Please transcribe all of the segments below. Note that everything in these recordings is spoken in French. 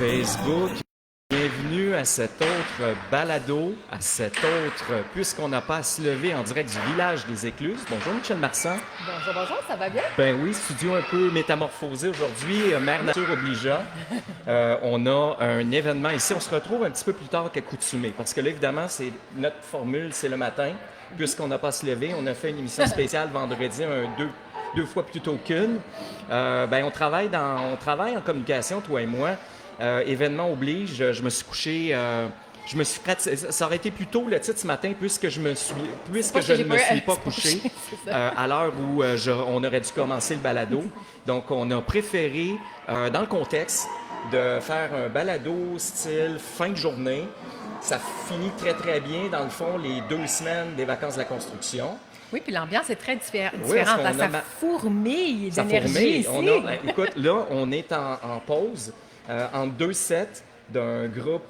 Facebook. Bienvenue à cet autre balado, puisqu'on n'a pas à se lever en direct du village des Écluses. Bonjour Michel Marsan. Bonjour, ça va bien? Ben oui, studio un peu métamorphosé aujourd'hui, mère nature obligeant. On a un événement ici, on se retrouve un petit peu plus tard qu'accoutumé, parce que là, évidemment, c'est notre formule, c'est le matin, puisqu'on n'a pas à se lever. On a fait une émission spéciale vendredi, deux fois plus tôt qu'une. On travaille en communication, toi et moi. Événement oblige, je me suis couché, ça aurait été plus tôt le titre ce matin puisque je ne me suis pas couché à l'heure où on aurait dû commencer le balado. Donc, on a préféré, dans le contexte, de faire un balado style fin de journée. Ça finit très, très bien, dans le fond, les 2 semaines des vacances de la construction. Oui, puis l'ambiance est très différente. Oui, Ça fourmille d'énergie ici. Écoute, là, on est en pause. En 2 sets d'un groupe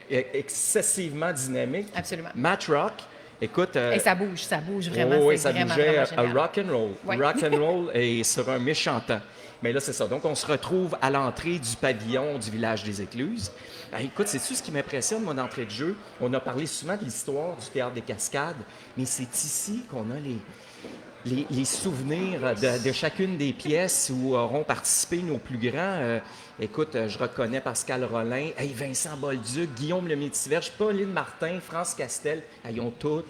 excessivement dynamique. Absolument. Matt Rock, écoute... Et ça bouge vraiment. Oui, c'est ça vraiment, bougeait vraiment à génial. rock and roll. Ouais. Rock and roll et sur un méchant temps. Mais là, c'est ça. Donc, on se retrouve à l'entrée du pavillon du village des Écluses. Écoute, c'est-tu ce qui m'impressionne, mon entrée de jeu? On a parlé souvent de l'histoire du Théâtre des Cascades, mais c'est ici qu'on a les souvenirs de chacune des pièces où auront participé nos plus grands. Écoute, je reconnais Pascal Rollin, Vincent Bolduc, Guillaume Lemaitre-Tiverge, Pauline Martin, France Castel. Ils ont tous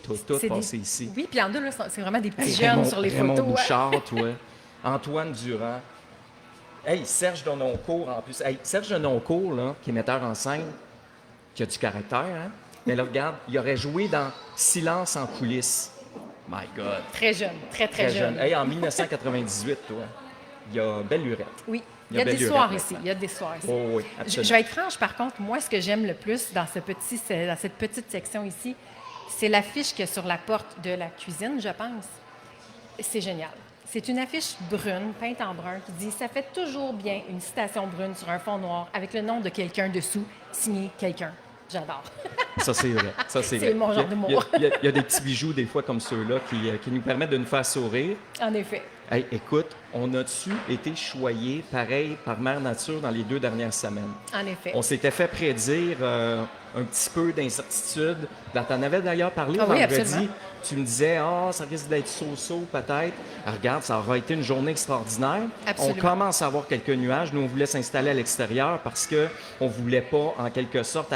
passé ici. Oui, puis en deux, là, c'est vraiment des petits jeunes sur les Raymond photos. Bouchard, toi. Antoine Durand. Serge Denoncourt, en plus. Serge Denoncourt, là, qui est metteur en scène, qui a du caractère, hein? Mais là, regarde, il aurait joué dans Silence en coulisses. My God. Très jeune, très jeune. En 1998, toi, il y a belle lurette. Oui, il y a des soirs ici. Oh, oui, absolument. Je vais être franche, par contre, moi, ce que j'aime le plus dans cette petite section ici, c'est l'affiche qu'il y a sur la porte de la cuisine, je pense. C'est génial. C'est une affiche brune, peinte en brun, qui dit « Ça fait toujours bien une citation brune sur un fond noir avec le nom de quelqu'un dessous, signé quelqu'un. » J'adore. Ça, c'est vrai. C'est mon genre d'humour. Il y a des petits bijoux, des fois, comme ceux-là, qui nous permettent de nous faire sourire. En effet. Écoute, on a-tu été choyés, pareil, par Mère Nature dans les 2 dernières semaines? En effet. On s'était fait prédire un petit peu d'incertitude. T'en avais d'ailleurs parlé oui, vendredi. absolument. Tu me disais, ça risque d'être so-so peut-être. Regarde, ça aura été une journée extraordinaire. Absolument. On commence à avoir quelques nuages. Nous, on voulait s'installer à l'extérieur parce qu'on ne voulait pas, en quelque sorte,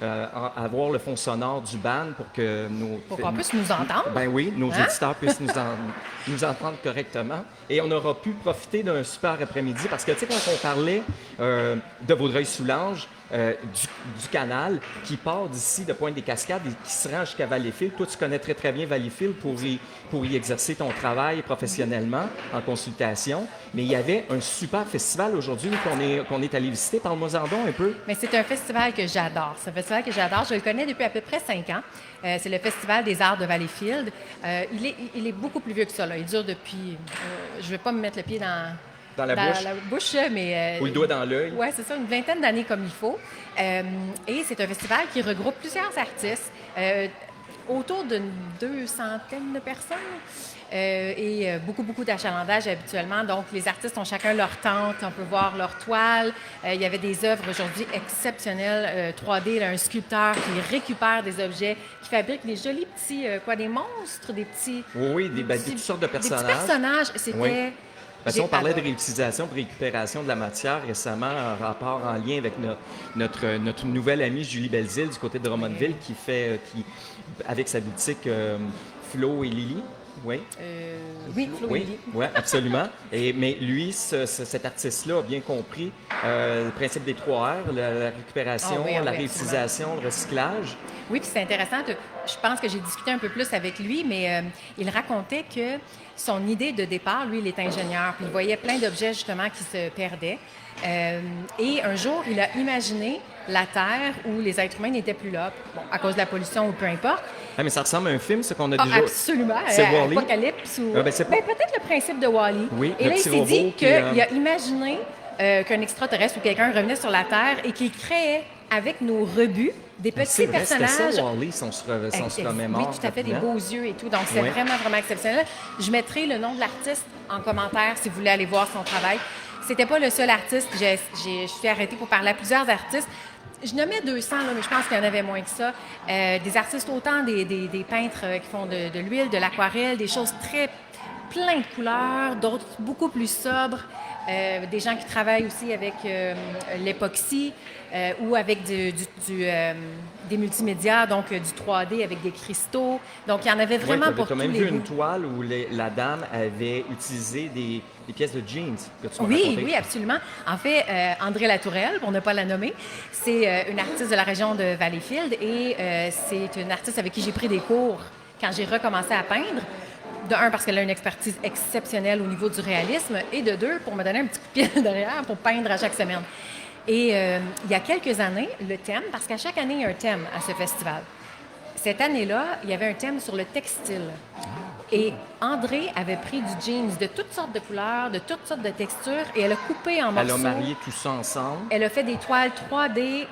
avoir le fond sonore du band pour que Pour qu'on puisse nous entendre. Ben oui, nos auditeurs puissent nous entendre correctement. Et on aura pu profiter d'un super après-midi parce que, tu sais, quand on parlait de Vaudreuil-Soulanges, du canal qui part d'ici de Pointe-des-Cascades et qui se rend jusqu'à Valleyfield. Toi, tu connais très, très bien Valleyfield pour y exercer ton travail professionnellement en consultation. Mais il y avait un super festival aujourd'hui qu'on est allé visiter. Parle-moi-en donc un peu. Mais c'est un festival que j'adore. C'est un festival que j'adore. Je le connais depuis à peu près 5 ans. C'est le Festival des arts de Valleyfield. Il est beaucoup plus vieux que ça, là. Il dure depuis... je ne vais pas me mettre le pied dans la bouche, mais... Ou le doigt dans l'œil. Oui, c'est ça, une vingtaine d'années comme il faut. Et c'est un festival qui regroupe plusieurs artistes, autour d'une 200aine de personnes, et beaucoup d'achalandage habituellement. Donc, les artistes ont chacun leur tente, on peut voir leur toile. Il y avait des œuvres aujourd'hui exceptionnelles, 3D, là, un sculpteur qui récupère des objets, qui fabrique des jolis petits, des monstres, des petits... Oui, toutes sortes de personnages. Des petits personnages, c'était... Oui. Parce qu'on parlait de réutilisation, de récupération de la matière récemment, en rapport en lien avec notre nouvelle amie Julie Belzile du côté de Drummondville qui avec sa boutique Flo et Lily. Oui. Oui, Flo et Lily. Oui, absolument. Mais lui, cet artiste-là a bien compris le principe des 3 R, la récupération, la réutilisation, le recyclage. Oui, puis c'est intéressant. Je pense que j'ai discuté un peu plus avec lui, mais il racontait que son idée de départ, lui, il est ingénieur, puis il voyait plein d'objets, justement, qui se perdaient. Et un jour, il a imaginé la Terre où les êtres humains n'étaient plus là, à cause de la pollution ou peu importe. Mais ça ressemble à un film, ce qu'on a déjà... Absolument. C'est Wall-E. Apocalypse ou... peut-être le principe de Wall-E. Oui, et là, il s'est dit qu'il a imaginé qu'un extraterrestre ou quelqu'un revenait sur la Terre et qu'il créait, avec nos rebuts, des petits personnages. C'était ça, Wall-E, si on se remémore. Oui, tout à fait, des beaux yeux et tout. Donc, c'est vraiment exceptionnel. Je mettrai le nom de l'artiste en commentaire si vous voulez aller voir son travail. C'était pas le seul artiste. Je suis arrêtée pour parler à plusieurs artistes. Je nommais 200, là, mais je pense qu'il y en avait moins que ça. Des artistes, autant des peintres qui font de l'huile, de l'aquarelle, des choses très plein de couleurs, d'autres beaucoup plus sobres. Des gens qui travaillent aussi avec l'époxy ou avec des multimédias, donc du 3D avec des cristaux. Donc, il y en avait vraiment pour tous les goûts. Tu as même vu une toile où la dame avait utilisé des pièces de jeans que tu m'as Oui, raconté. oui, absolument. En fait, André Latourelle, pour ne pas la nommer, c'est une artiste de la région de Valleyfield et c'est une artiste avec qui j'ai pris des cours quand j'ai recommencé à peindre. De un, parce qu'elle a une expertise exceptionnelle au niveau du réalisme, et de deux, pour me donner un petit coup de pied derrière pour peindre à chaque semaine. Et il y a quelques années, le thème, parce qu'à chaque année, il y a un thème à ce festival. Cette année-là, il y avait un thème sur le textile. Et André avait pris du jeans de toutes sortes de couleurs, de toutes sortes de textures, et elle a coupé en morceaux. Elle a marié tout ça ensemble. Elle a fait des toiles 3D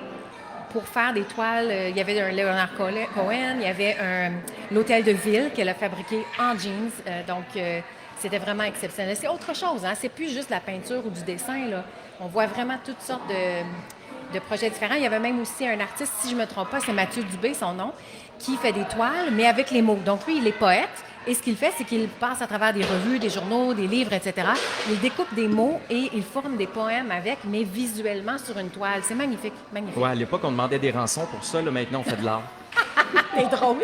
pour faire des toiles. Il y avait un Leonard Cohen, il y avait l'hôtel de ville qu'elle a fabriqué en jeans. Donc, c'était vraiment exceptionnel. C'est autre chose, hein? C'est plus juste la peinture ou du dessin, là. On voit vraiment toutes sortes de projets différents. Il y avait même aussi un artiste, si je ne me trompe pas, c'est Mathieu Dubé, son nom, qui fait des toiles, mais avec les mots. Donc, lui, il est poète. Et ce qu'il fait, c'est qu'il passe à travers des revues, des journaux, des livres, etc. Il découpe des mots et il forme des poèmes avec, mais visuellement sur une toile. C'est magnifique, magnifique. Ouais, à l'époque, on demandait des rançons pour ça. Là, maintenant, on fait de l'art. C'est drôle.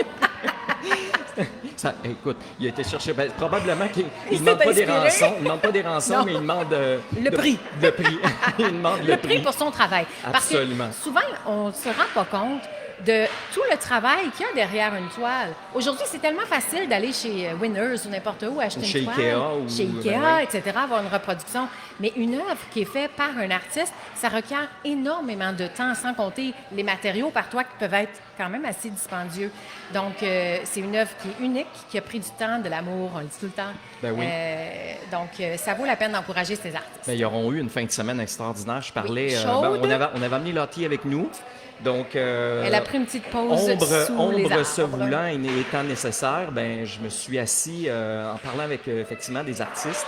Ça, écoute, il a été cherché. Ben, probablement qu'il Il ne demande s'est pas des inspiré. rançons. Il demande pas des rançons, Non. mais il demande Le prix. Le prix. Il demande Le prix pour son travail. Absolument. Parce que souvent, on ne se rend pas compte de tout le travail qu'il y a derrière une toile. Aujourd'hui, c'est tellement facile d'aller chez Winners ou n'importe où acheter Chez une toile. Ikea ou- Chez Ikea, ben oui. etc., avoir une reproduction. Mais une œuvre qui est faite par un artiste, ça requiert énormément de temps, sans compter les matériaux par toi qui peuvent être quand même assez dispendieux. Donc, c'est une œuvre qui est unique, qui a pris du temps, de l'amour, on le dit tout le temps. Ben oui. Donc, ça vaut la peine d'encourager ces artistes. Ben, ils auront eu une fin de semaine extraordinaire. Je parlais. Oui, chaude. On avait amené Lottie avec nous. Donc, Elle a pris une petite pause sous les ombre arbres. se voulant et étant nécessaire, ben, je me suis assis en parlant avec effectivement des artistes,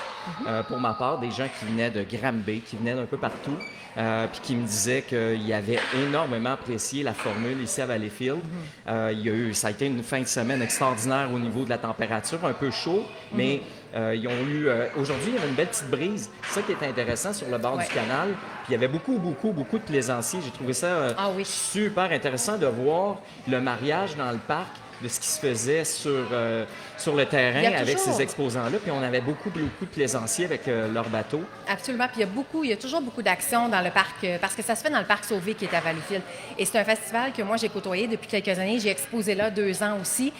pour ma part, des gens qui venaient de Granby, qui venaient d'un peu partout, puis qui me disaient qu'ils avaient énormément apprécié la formule ici à Valleyfield. Ça a été une fin de semaine extraordinaire au niveau de la température, un peu chaud, mais ils ont eu... aujourd'hui, il y avait une belle petite brise. C'est ça qui est intéressant sur le bord Ouais. du canal. Puis il y avait beaucoup de plaisanciers. J'ai trouvé ça Ah oui. super intéressant de voir le mariage dans le parc de ce qui se faisait sur le terrain Il y a avec toujours- ces exposants-là. Puis on avait beaucoup de plaisanciers avec leurs bateaux. Absolument. Puis il y a toujours beaucoup d'actions dans le parc, parce que ça se fait dans le parc Sauvé qui est à Valleyfield. Et c'est un festival que moi, j'ai côtoyé depuis quelques années. J'ai exposé là 2 ans aussi.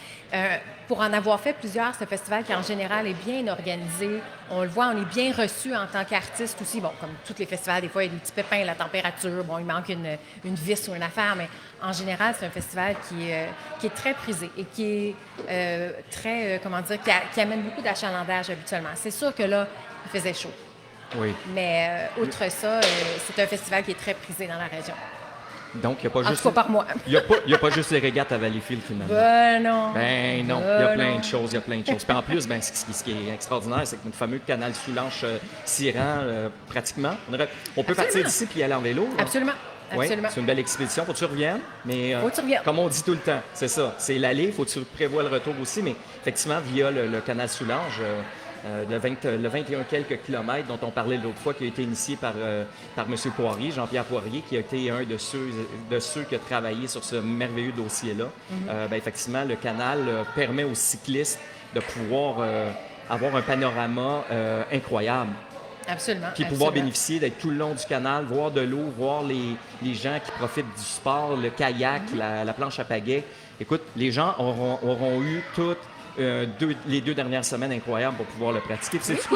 Pour en avoir fait plusieurs, ce festival qui, en général, est bien organisé. On le voit, on est bien reçu en tant qu'artiste aussi. Bon, comme tous les festivals, des fois, il y a des petits pépins, la température, bon, il manque une vis ou une affaire, mais en général, c'est un festival qui est très prisé et qui est très, qui amène beaucoup d'achalandage habituellement. C'est sûr que là, il faisait chaud. Oui. Mais outre ça, c'est un festival qui est très prisé dans la région. Donc, il n'y a pas En juste... tout cas, par moi. Il y a pas juste les régates à Valleyfield, finalement. Ben non. Ben non, il y a plein non. de choses, il y a plein de choses. Puis en plus, ben, ce qui est extraordinaire, c'est que notre fameux canal Soulanges s'y rend pratiquement. On peut partir d'ici puis aller en vélo. là. Absolument. Oui, Absolument. c'est une belle expédition. Faut que tu reviennes. Mais Faut que tu reviennes. comme on dit tout le temps, c'est ça. C'est l'aller, il faut que tu prévois le retour aussi. Mais effectivement, via le canal Soulanges, le 21 quelques kilomètres dont on parlait l'autre fois, qui a été initié par M. Poirier, Jean-Pierre Poirier, qui a été un de ceux qui a travaillé sur ce merveilleux dossier-là. Ben, effectivement, le canal permet aux cyclistes de pouvoir avoir un panorama incroyable. Absolument. Puis pouvoir absolument. bénéficier d'être tout le long du canal, voir de l'eau, voir les gens qui profitent du sport, le kayak, la planche à pagaie. Écoute, les gens auront eu toutes les 2 dernières semaines incroyables pour pouvoir le pratiquer. Puis c'est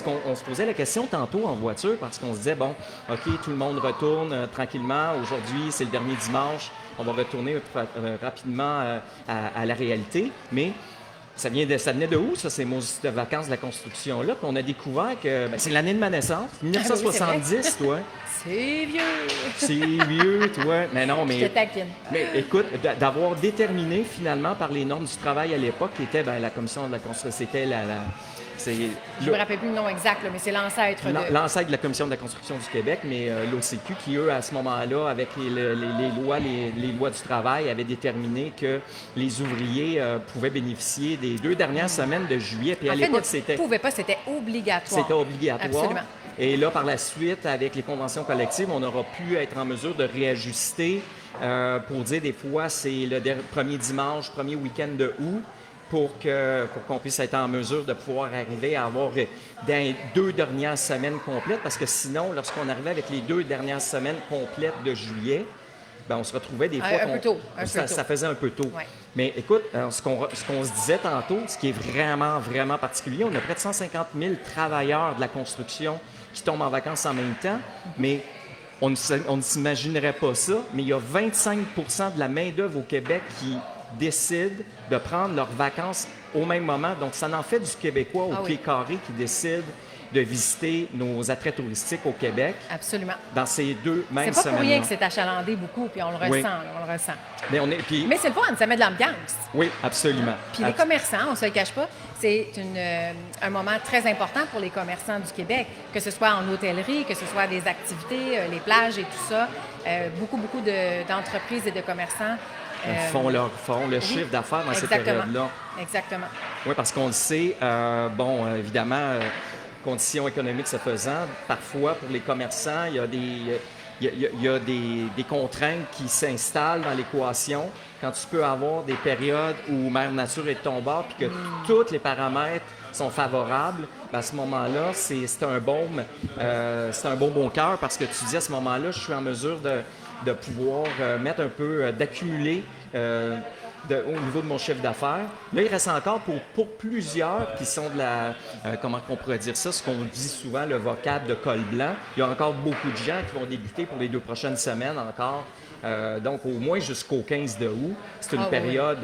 quoi on se posait la question tantôt en voiture parce qu'on se disait, bon, OK, tout le monde retourne tranquillement. Aujourd'hui, c'est le dernier dimanche. On va retourner rapidement à la réalité. Mais ça venait de où, ça, ces maudites vacances de la construction-là? Puis on a découvert que c'est l'année de ma naissance, 1970, toi. C'est vieux! C'est vieux, toi. Mais non, Je te taquine. mais écoute, d'avoir déterminé finalement par les normes du travail à l'époque, qui était la commission de la construction, c'était Je me rappelle plus le nom exact, là, mais c'est l'ancêtre de... l'ancêtre de la commission de la construction du Québec, mais l'OCQ, qui eux, à ce moment-là, avec les lois du travail, avaient déterminé que les ouvriers pouvaient bénéficier des 2 dernières semaines de juillet. Puis à l'époque, ne pouvait pas, c'était obligatoire. C'était obligatoire. Absolument. Et là, par la suite, avec les conventions collectives, on aura pu être en mesure de réajuster pour dire des fois, c'est le premier dimanche, premier week-end de août, pour qu'on puisse être en mesure de pouvoir arriver à avoir dans 2 dernières semaines complètes, parce que sinon, lorsqu'on arrivait avec les 2 dernières semaines complètes de juillet, on se retrouvait des fois... Un peu tôt. Ça faisait un peu tôt. Ouais. Mais écoute, ce qu'on se disait tantôt, ce qui est vraiment, vraiment particulier, on a près de 150 000 travailleurs de la construction qui tombent en vacances en même temps, mais on ne s'imaginerait pas ça, mais il y a 25 de la main-d'œuvre au Québec qui décident de prendre leurs vacances au même moment. Donc, ça en fait du Québécois au pied carré qui décide de visiter nos attraits touristiques au Québec. Absolument. Dans ces 2 mêmes semaines. C'est pas pour rien que c'est achalandé beaucoup, puis on le ressent, on le ressent. Mais c'est le fun, ça met de l'ambiance. Oui, absolument. Puis les commerçants, on ne se le cache pas, c'est un moment très important pour les commerçants du Québec, que ce soit en hôtellerie, que ce soit des activités, les plages et tout ça. Beaucoup d'entreprises et de commerçants font le chiffre d'affaires dans cette période-là. Exactement. Oui, parce qu'on le sait, évidemment, conditions économiques se faisant, parfois pour les commerçants, il y a des contraintes qui s'installent dans l'équation. Quand tu peux avoir des périodes où Mère Nature est de ton bord puis que tous les paramètres sont favorables, à ce moment-là, c'est un baume bon cœur parce que tu dis à ce moment-là, je suis en mesure de pouvoir mettre un peu, d'accumuler au niveau de mon chiffre d'affaires. Là, il reste encore pour plusieurs qui sont de la... comment on pourrait dire ça? Ce qu'on dit souvent, le vocable de col blanc. Il y a encore beaucoup de gens qui vont débuter pour les 2 prochaines semaines encore. Donc, au moins jusqu'au 15 de août, c'est une période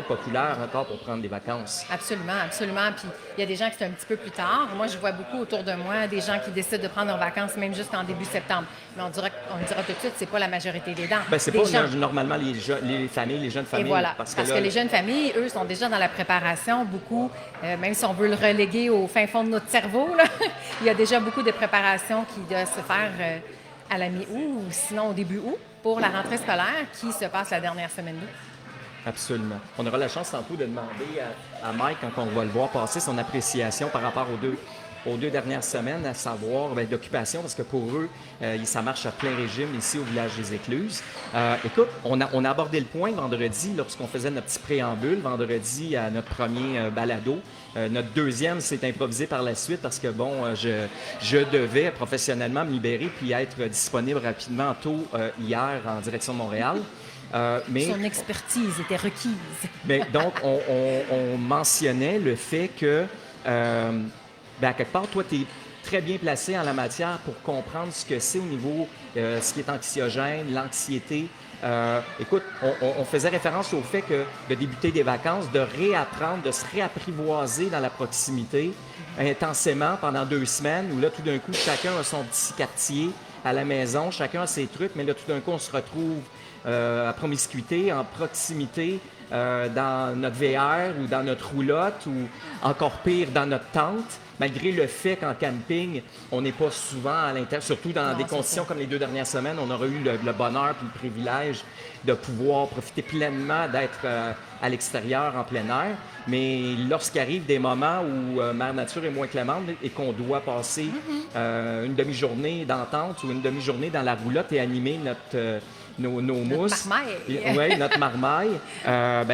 populaire encore pour prendre des vacances. Absolument, absolument. Puis, il y a des gens qui sont un petit peu plus tard. Moi, je vois beaucoup autour de moi des gens qui décident de prendre leurs vacances même jusqu'en début septembre. Mais on dira tout de suite, c'est pas la majorité des dents. C'est pas normalement les familles, les jeunes familles. Et voilà, parce que les jeunes familles, eux, sont déjà dans la préparation, beaucoup, même si on veut le reléguer au fin fond de notre cerveau, là, il y a déjà beaucoup de préparation qui doit se faire à la mi-août ou sinon au début août pour la rentrée scolaire qui se passe la dernière semaine d'août. Absolument. On aura la chance tantôt de demander à Mike, quand on va le voir passer, son appréciation par rapport aux 2 dernières semaines, à savoir d'occupation, parce que pour eux, ça marche à plein régime ici au village des Écluses. Écoute, on a abordé le point vendredi lorsqu'on faisait notre petit préambule, vendredi à notre premier balado. Notre deuxième s'est improvisé par la suite parce que, je devais professionnellement me libérer puis être disponible rapidement tôt hier en direction de Montréal. Son expertise était requise. Mais donc, on mentionnait le fait que, à quelque part, toi, tu es très bien placé en la matière pour comprendre ce que c'est au niveau, ce qui est anxiogène, l'anxiété. Écoute, on faisait référence au fait que de débuter des vacances, de réapprendre, de se réapprivoiser dans la proximité intensément pendant 2 semaines, où là, tout d'un coup, chacun a son petit quartier à la maison, chacun a ses trucs, mais là, tout d'un coup, on se retrouve à promiscuité, en proximité, dans notre VR ou dans notre roulotte ou encore pire, dans notre tente, malgré le fait qu'en camping, on n'est pas souvent à l'intérieur, surtout dans des conditions comme les 2 dernières semaines, on aura eu le bonheur et le privilège de pouvoir profiter pleinement d'être à l'extérieur, en plein air. Mais lorsqu'arrivent des moments où Mère Nature est moins clémente et qu'on doit passer une demi-journée dans la tente ou une demi-journée dans la roulotte et animer nos mousses. Oui, notre marmaille.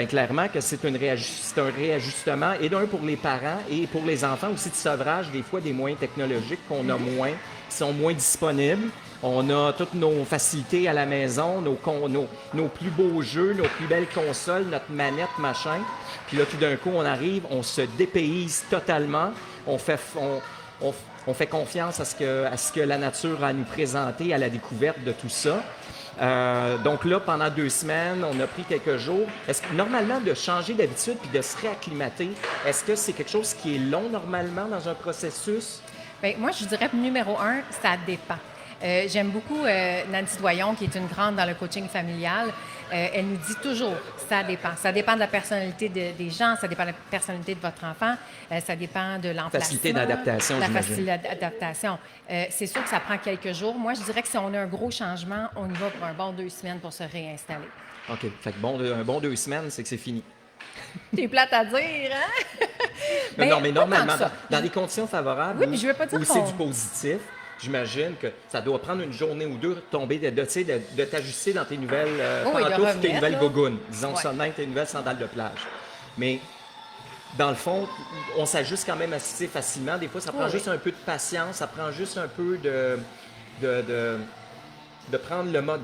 Clairement que c'est un réajustement, et d'un pour les parents et pour les enfants aussi de sevrage, des fois des moyens technologiques qu'on a moins, qui sont moins disponibles. On a toutes nos facilités à la maison, nos plus beaux jeux, nos plus belles consoles, notre manette, machin. Puis là, tout d'un coup, on arrive, on se dépayse totalement. On fait confiance à ce que la nature a à nous présenter, à la découverte de tout ça. Donc là, pendant 2 semaines, on a pris quelques jours. Est-ce que normalement, de changer d'habitude puis de se réacclimater, est-ce que c'est quelque chose qui est long normalement dans un processus? Bien, moi, je dirais numéro un, ça dépend. J'aime beaucoup Nancy Doyon, qui est une grande dans le coaching familial. Elle nous dit toujours, ça dépend. Ça dépend de la personnalité des gens, ça dépend de la personnalité de votre enfant, ça dépend de l'emplacement. Facilité d'adaptation, j'imagine. La facilité d'adaptation. C'est sûr que ça prend quelques jours. Moi, je dirais que si on a un gros changement, on y va pour un bon 2 semaines pour se réinstaller. OK. Fait que un bon 2 semaines, c'est que c'est fini. T'es plate à dire, hein? Non, mais normalement, ça. dans des conditions favorables, oui, mais je veux pas dire où c'est du positif, j'imagine que ça doit prendre une journée ou deux de tomber, de t'ajuster dans tes nouvelles pantoufles, tes nouvelles gougounes. Disons ça de même, tes nouvelles sandales de plage. Mais dans le fond, on s'ajuste quand même assez facilement. Des fois, ça prend juste un peu de patience, ça prend juste un peu de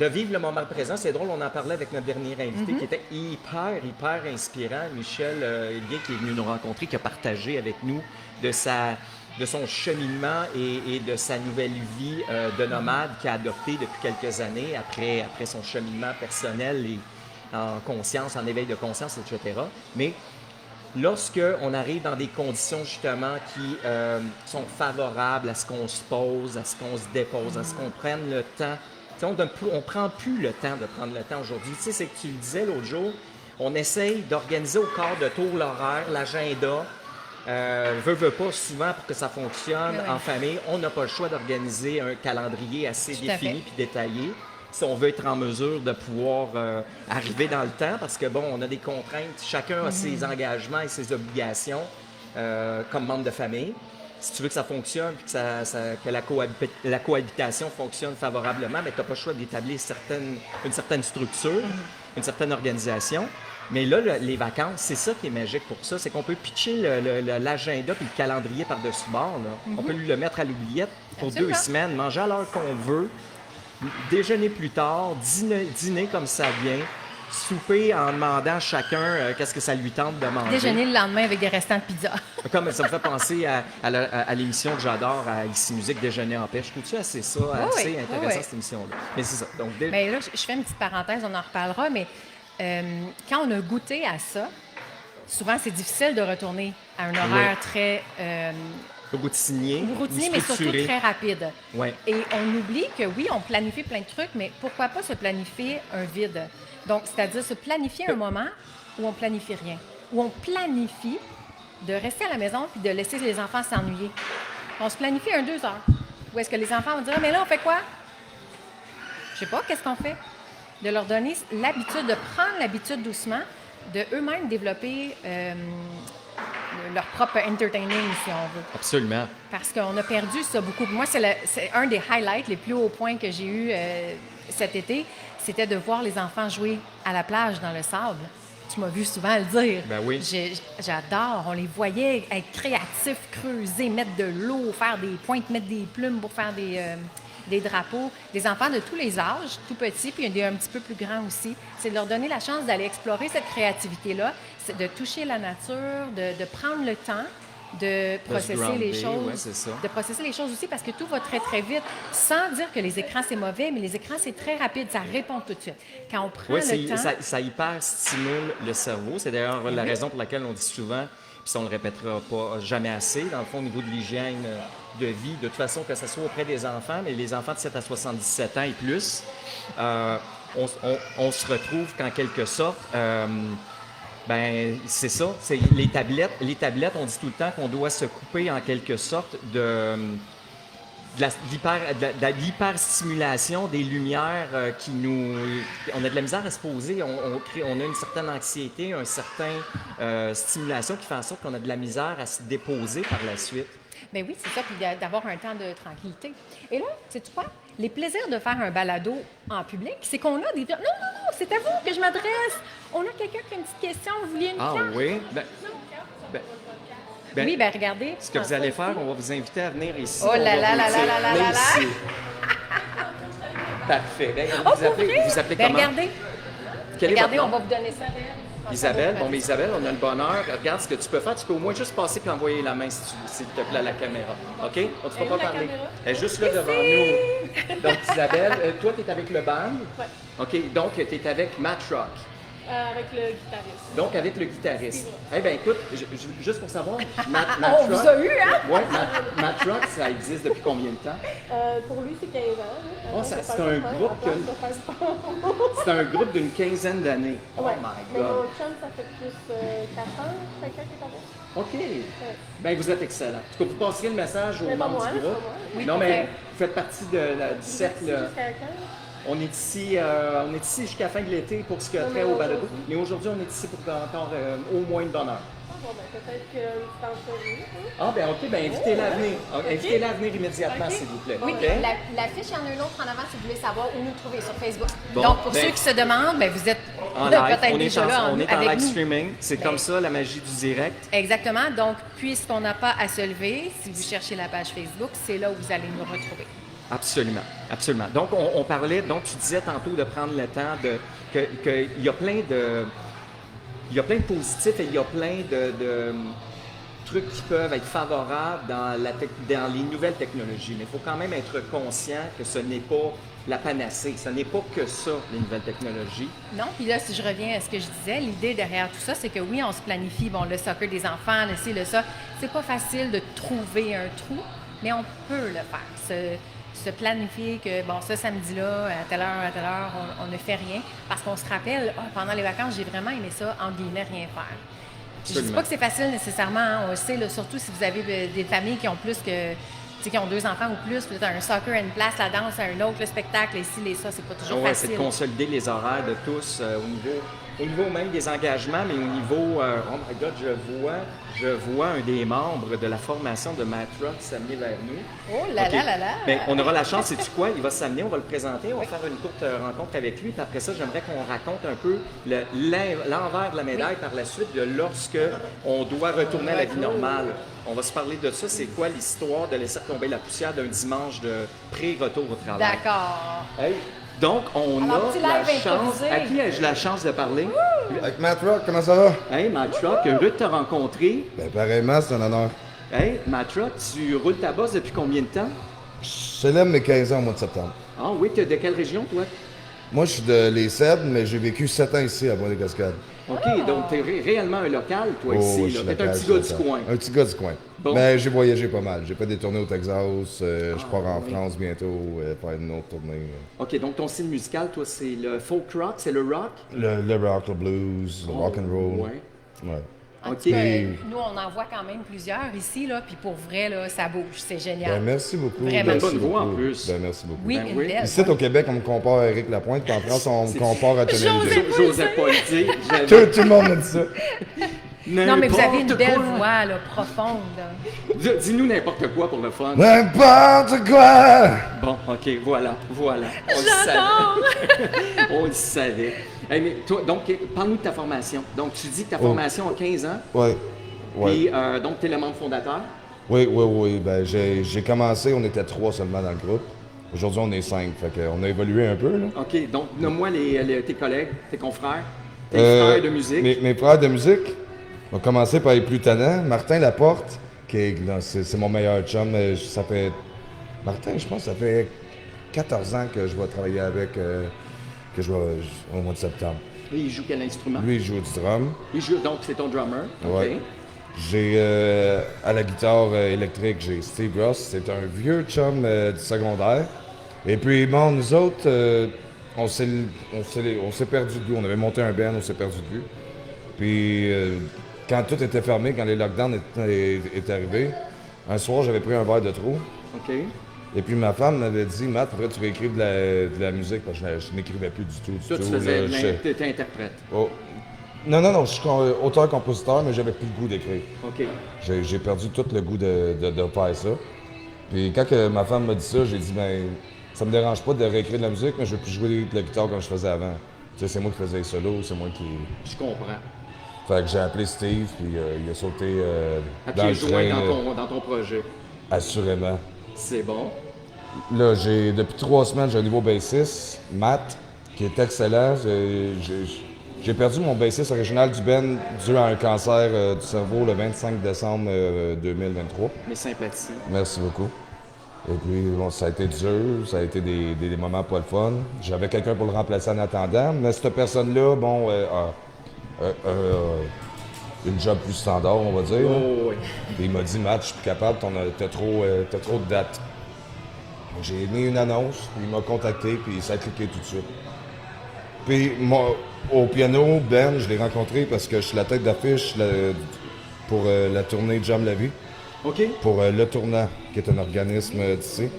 vivre le moment présent. C'est drôle, on en parlait avec notre dernier invité qui était hyper inspirant. Michel Hélien, qui est venu nous rencontrer, qui a partagé avec nous de son cheminement et de sa nouvelle vie de nomade qu'il a adopté depuis quelques années après son cheminement personnel et en conscience, en éveil de conscience, etc. Mais lorsque on arrive dans des conditions justement qui sont favorables à ce qu'on se pose, à ce qu'on se dépose, à ce qu'on prenne le temps. On ne prend plus le temps de prendre le temps aujourd'hui. Tu sais, c'est que tu le disais l'autre jour, on essaye d'organiser au quart de tour l'horaire, l'agenda. Veut pas souvent pour que ça fonctionne en famille. On n'a pas le choix d'organiser un calendrier assez défini puis détaillé si on veut être en mesure de pouvoir arriver dans le temps parce que, bon, on a des contraintes. Chacun a ses engagements et ses obligations comme membre de famille. Si tu veux que ça fonctionne et que la cohabitation fonctionne favorablement, tu n'as pas le choix d'établir une certaine structure, une certaine organisation. Mais là, les vacances, c'est ça qui est magique pour ça, c'est qu'on peut pitcher l'agenda et le calendrier par-dessus bord. On peut le mettre à l'oubliette pour 2 semaines, manger à l'heure qu'on veut, déjeuner plus tard, dîner comme ça vient, souper en demandant à chacun qu'est-ce que ça lui tente de manger. Déjeuner le lendemain avec des restants de pizza. Comme ça me fait penser à l'émission que j'adore, à Ici Musique, Déjeuner en paix. Je trouve-tu assez intéressant, cette émission-là. Mais c'est ça. Donc, mais là, je fais une petite parenthèse, on en reparlera, mais quand on a goûté à ça, souvent, c'est difficile de retourner à un horaire très... routinier, mais surtout très rapide. Ouais. Et on oublie que oui, on planifie plein de trucs, mais pourquoi pas se planifier un vide? Donc, c'est-à-dire se planifier un moment où on planifie rien, où on planifie de rester à la maison puis de laisser les enfants s'ennuyer. On se planifie 2 heures. Où est-ce que les enfants vont dire « Mais là, on fait quoi? » Je sais pas, qu'est-ce qu'on fait? De leur donner l'habitude, de prendre l'habitude doucement, de eux-mêmes développer leur propre entertaining, si on veut. Absolument. Parce qu'on a perdu ça beaucoup. Moi, c'est un des highlights, les plus hauts points que j'ai eu cet été, c'était de voir les enfants jouer à la plage dans le sable. Tu m'as vu souvent le dire. Ben oui. J'adore. On les voyait être créatifs, creuser, mettre de l'eau, faire des pointes, mettre des plumes pour faire des drapeaux. Des enfants de tous les âges, tout petits, puis il y a un petit peu plus grands aussi. C'est de leur donner la chance d'aller explorer cette créativité-là, c'est de toucher la nature, de prendre le temps de processer les choses. Ouais, c'est ça. De processer les choses aussi parce que tout va très, très vite. Sans dire que les écrans, c'est mauvais, mais les écrans, c'est très rapide. Ça répond tout de suite. Quand on prend le temps... ça hyper stimule le cerveau. C'est d'ailleurs la raison pour laquelle on dit souvent, puis ça, on ne le répétera pas jamais assez, dans le fond, au niveau de l'hygiène de vie, de toute façon, que ce soit auprès des enfants, mais les enfants de 7 à 77 ans et plus, on se retrouve qu'en quelque sorte... c'est ça. C'est les tablettes, on dit tout le temps qu'on doit se couper en quelque sorte de l'hyperstimulation des lumières qui nous... On a de la misère à se poser. On a une certaine anxiété, une certaine stimulation qui fait en sorte qu'on a de la misère à se déposer par la suite. Bien oui, c'est ça, puis d'avoir un temps de tranquillité. Et là, sais-tu quoi? Les plaisirs de faire un balado en public, c'est qu'on a des... Non, c'est à vous que je m'adresse. On a quelqu'un qui a une petite question. Vous vouliez une carte? Ah oui? Oui, regardez. Ce que vous allez faire, on va vous inviter à venir ici. Oh là là là là là là là là! Parfait. Vous appelez comment? Regardez. Regardez, on va vous donner ça. Isabelle, bon, mais Isabelle, on a le bonheur. Regarde ce que tu peux faire. Tu peux au moins juste passer puis envoyer la main, s'il te plaît, à la caméra. OK? On ne te fera pas parler. Elle est juste là devant nous. Donc, Isabelle, toi, tu es avec le band. Oui. OK, donc tu es avec Matt Rock. Avec le guitariste. Donc, avec le guitariste. Eh bien, écoute, juste pour savoir, Matt On vous a eu, hein? Oui, Matt Rock, ça existe depuis combien de temps? Pour lui, c'est 15 ans. Oh, c'est un groupe c'est un groupe d'une quinzaine d'années. Oh Ouais. my Mais God. mon chum, ça fait plus 4 ans, 5 ans qu'il est avec. OK. Bien, vous êtes excellent. En tout cas, vous passerez le message aux Mais pas membres moi, du groupe. pas moi. Oui, Non, parfait. mais vous faites partie du cercle. Jusqu'à quand? On est ici jusqu'à la fin de l'été pour ce qui a Non, trait mais au balado. aujourd'hui. Mais aujourd'hui, on est ici pour encore au moins une bonne heure. Ah bon, ben peut-être que c'est entrevue. Ah, ben OK, ben invitez-la à venir. Invitez-la à venir immédiatement, s'il vous plaît. Oui, OK? l'affiche, il y en a une autre en avant si vous voulez savoir où nous trouver sur Facebook. Bon, Donc, pour ben, ceux qui se demandent, ben, vous êtes En live, peut-être on est déjà là on est en avec live nous. streaming. C'est Ben, comme ça, la magie du direct. Exactement. Donc, puisqu'on n'a pas à se lever, si vous cherchez la page Facebook, c'est là où vous allez nous retrouver. Absolument, absolument. Donc, on parlait, donc tu disais tantôt de prendre le temps qu'il y a plein de... Il y a plein de positifs et il y a plein de trucs qui peuvent être favorables dans les nouvelles technologies. Mais il faut quand même être conscient que ce n'est pas la panacée. Ce n'est pas que ça, les nouvelles technologies. Non, puis là, si je reviens à ce que je disais, l'idée derrière tout ça, c'est que oui, on se planifie, bon, le soccer des enfants, le ci, le ça. C'est pas facile de trouver un trou, mais on peut le faire. Se planifier que, bon, ce samedi-là, à telle heure, on ne fait rien. Parce qu'on se rappelle, pendant les vacances, j'ai vraiment aimé ça, entre guillemets, rien faire. Je ne dis Absolument. pas que c'est facile nécessairement, hein, on le sait, là, surtout si vous avez des familles qui ont plus que, tu sais, qui ont 2 enfants ou plus, peut-être un soccer à une place, la danse à un autre, le spectacle, ici, les ça, c'est pas toujours Ouais, c'est facile. de consolider les horaires de tous au niveau même des engagements, mais au niveau, oh my God, je vois un des membres de la formation de Matt Rock s'amener vers nous. Oh là OK. là là là! Bien, on aura la chance, sais-tu quoi? Il va s'amener, on va le présenter, on va faire une courte rencontre avec lui. Puis après ça, j'aimerais qu'on raconte un peu l'envers de la médaille par la suite de lorsque on doit retourner à la vie normale. On va se parler de ça. C'est quoi l'histoire de laisser tomber la poussière d'un dimanche de pré-retour au travail? D'accord. Hey, donc, on Alors, a petit la live chance. improvisé. À qui ai-je la chance de parler? Avec Matt Rock, comment ça va? Hey, Matt Rock, heureux de te rencontrer. Ben pareillement, c'est un honneur. Hey, Matt Rock, tu roules ta bosse depuis combien de temps? Je célèbre mes 15 ans au mois de septembre. Ah oui, t'es de quelle région, toi? Moi, je suis de Les Cèdres, mais j'ai vécu 7 ans ici à Bois-des-Cascades. OK, donc t'es réellement un local, toi, Oh, ici. je là. suis T'es un local, petit je suis gars du local. coin. Un petit gars du coin. Bon. Mais j'ai voyagé pas mal. J'ai fait des tournées au Texas. Je pars en France bientôt faire une autre tournée. OK, donc ton style musical, toi, c'est le folk rock, c'est le rock? Le rock, le blues, le rock and roll. Ouais. Ouais. En OK. tout cas, nous, on en voit quand même plusieurs ici, là, puis pour vrai, là, ça bouge. C'est Ben, génial. merci beaucoup. Vraiment. Merci Bonne voix, en beaucoup. plus. Ben, merci beaucoup. Oui, Ben une oui. belle. Ici, au Québec, on me compare à Éric Lapointe, puis en France, on me compare à Tonalité. J'osais pas le dire. Tout le monde me dit ça. Non, mais vous avez une N'importe belle quoi. voix, là, profonde. là. Dis-nous n'importe quoi pour le fun. N'importe quoi! Bon, OK, voilà. On le savait. On le savait. Hey, mais toi, donc, parle-nous de ta formation. Donc, tu dis que ta formation a 15 ans, Ouais. Ouais. puis donc, tu es le membre fondateur. Oui. Ben, j'ai commencé, on était 3 seulement dans le groupe. Aujourd'hui, on est 5. Fait qu'on a évolué un peu, là. OK, donc, nomme-moi tes collègues, tes confrères, tes frères de musique. Mes frères de musique ont commencé par les plus tannants. Martin Laporte, c'est mon meilleur chum. Ça fait... Martin, je pense que ça fait 14 ans que je vais travailler avec, au mois de septembre. Lui, il joue quel instrument? Lui, il joue du drum. Il joue, donc, c'est ton drummer. OK. Ouais. J'ai à la guitare électrique, j'ai Steve Ross. C'est un vieux chum du secondaire. Et puis, bon, nous autres, on s'est perdu de vue. On avait monté un band, on s'est perdu de vue. Puis, quand tout était fermé, quand les lockdowns étaient arrivés, un soir, j'avais pris un verre de trop. OK. Et puis, ma femme m'avait dit, Matt, faudrait que tu réécrives de la musique, parce que je n'écrivais plus du tout. Toi, tu faisais, t'étais interprète. Oh. Non, je suis auteur-compositeur, mais j'avais plus le goût d'écrire. OK. J'ai perdu tout le goût de faire ça. Puis quand que ma femme m'a dit ça, j'ai dit, ben, ça me dérange pas de réécrire de la musique, mais je veux plus jouer de la guitare comme je faisais avant. Tu sais, c'est moi qui faisais les solos, c'est moi qui... Je comprends. Fait que j'ai appelé Steve, puis il a sauté À dans pieds le joints train, dans ton projet. assurément. C'est bon. Là, depuis 3 semaines, j'ai un nouveau bassiste, Matt, qui est excellent. J'ai perdu mon bassiste original du band dû à un cancer du cerveau le 25 décembre 2023. Mes sympathies. Merci beaucoup. Et puis, bon, ça a été dur, ça a été des moments pas le fun. J'avais quelqu'un pour le remplacer en attendant, mais cette personne-là, bon, une job plus standard, on va dire. Oh, oui. Puis il m'a dit, Matt, je suis plus capable, t'as trop de dates. J'ai mis une annonce, puis il m'a contacté, puis ça a cliqué tout de suite. Puis moi, au piano, Ben, je l'ai rencontré parce que je suis la tête d'affiche pour la tournée Jam la vie. OK. Pour Le Tournant, qui est un organisme d'ici.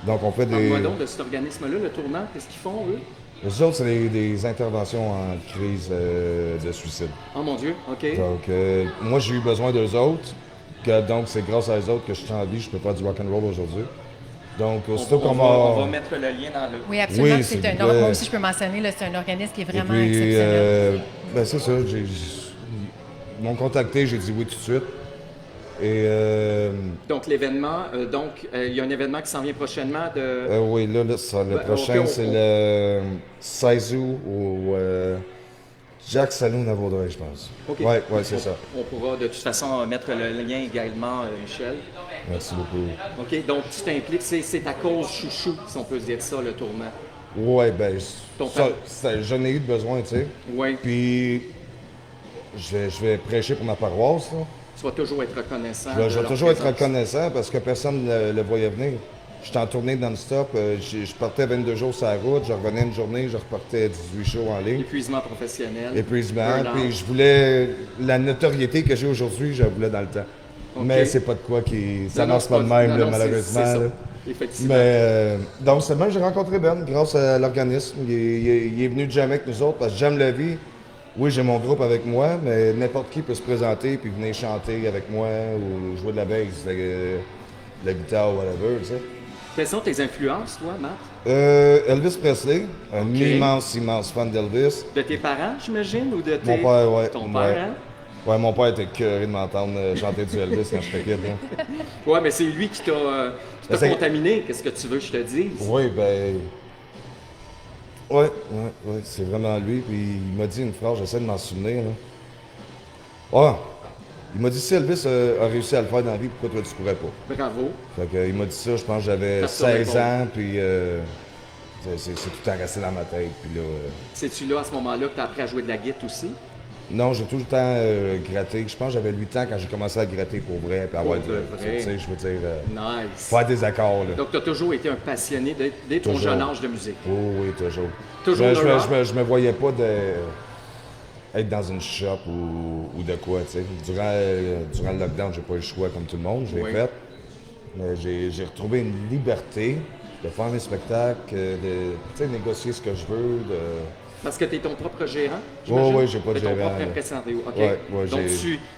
Donc, on fait des... Parle-moi donc de cet organisme-là, le Tournant, qu'est-ce qu'ils font, eux? Les autres, c'est des interventions en crise de suicide. Oh mon Dieu, OK. Donc, moi, j'ai eu besoin d'eux autres. Donc, c'est grâce à eux autres que je suis en vie, je peux faire du rock'n'roll aujourd'hui. Donc, aussitôt qu'on on va mettre le lien dans le... Oui, absolument. Oui, c'est s'il un, vous plaît. moi aussi, je peux mentionner, là, c'est un organisme qui est Et vraiment puis, exceptionnel. ben c'est ça, ils m'ont contacté, j'ai dit oui tout de suite. Et Donc, l'événement, il y a un événement qui s'en vient prochainement de... oui, là, le prochain, ok, c'est le 16 août au Jacques Saloon à Vaudreuil, je pense. OK. Ouais, c'est ça. On pourra de toute façon mettre le lien également, Michel. Merci beaucoup. OK, donc tu t'impliques, c'est ta cause chouchou, si on peut se dire ça, le Tournant. Ouais, ben, Ton j'en ai eu de besoin, tu sais. Oui. Puis, je vais prêcher pour ma paroisse, là. Tu vas toujours être reconnaissant. Je de vais leur toujours être présence. reconnaissant parce que personne ne le voyait venir. J'étais en tournée non-stop. Je partais 22 jours sur la route, je revenais une journée, je repartais 18 shows en ligne. Épuisement professionnel. Épuisement. Burn-out. Puis je voulais la notoriété que j'ai aujourd'hui, je la voulais dans le temps. Ok. Mais c'est pas de quoi qui Non, s'annonce non, pas de c'est même, non, là, non, malheureusement. c'est ça. là. Effectivement. Mais donc seulement j'ai rencontré Ben grâce à l'organisme. Il est venu jamais avec nous autres parce que j'aime la vie. Oui, j'ai mon groupe avec moi, mais n'importe qui peut se présenter puis venir chanter avec moi ou jouer de la bass, de la guitare, whatever, tu sais. Quelles sont tes influences, toi, Matt? Elvis Presley, un Ok. immense fan d'Elvis. De tes parents, j'imagine, ou de tes... Mon père, ouais. Ton ouais. père, hein? Ouais, mon père était curé de m'entendre chanter du Elvis quand j'étais kid. Là. Ouais, mais c'est lui qui t'a Ben, c'est- contaminé. Qu'est-ce que tu veux que je te dise? Oui, ben. Ouais, c'est vraiment lui. Puis il m'a dit une phrase, j'essaie de m'en souvenir. Là. Ah! Il m'a dit si Elvis a réussi à le faire dans la vie, pourquoi toi tu pourrais pas? Bravo. Fait que, il m'a dit ça, je pense que j'avais Tape sur 16 l'épaule. ans, puis c'est tout le temps resté dans ma tête. Puis là, C'est-tu là, à ce moment-là, que tu as appris à jouer de la guitare aussi? non, j'ai tout le temps gratté. Je pense que j'avais 8 ans quand j'ai commencé à gratter pour vrai, puis avoir Pour de, de vrai. tu sais, je veux dire, Nice. faire des accords, là. Donc, tu as toujours été un passionné dès ton Toujours. jeune âge de musique. Oh, oui, toujours. Toujours je, le je, me- rock? je me voyais pas être dans une shop ou de quoi, tu sais. Durant le lockdown, j'ai pas eu le choix comme tout le monde, je l'ai Oui. fait. Mais j'ai retrouvé une liberté de faire mes spectacles, de tu sais, négocier ce que je veux. Parce que tu es ton propre gérant? Oh, j'imagine? oui, j'ai pas de T'es ton gérant, propre là. impresario, OK. Ouais, Donc,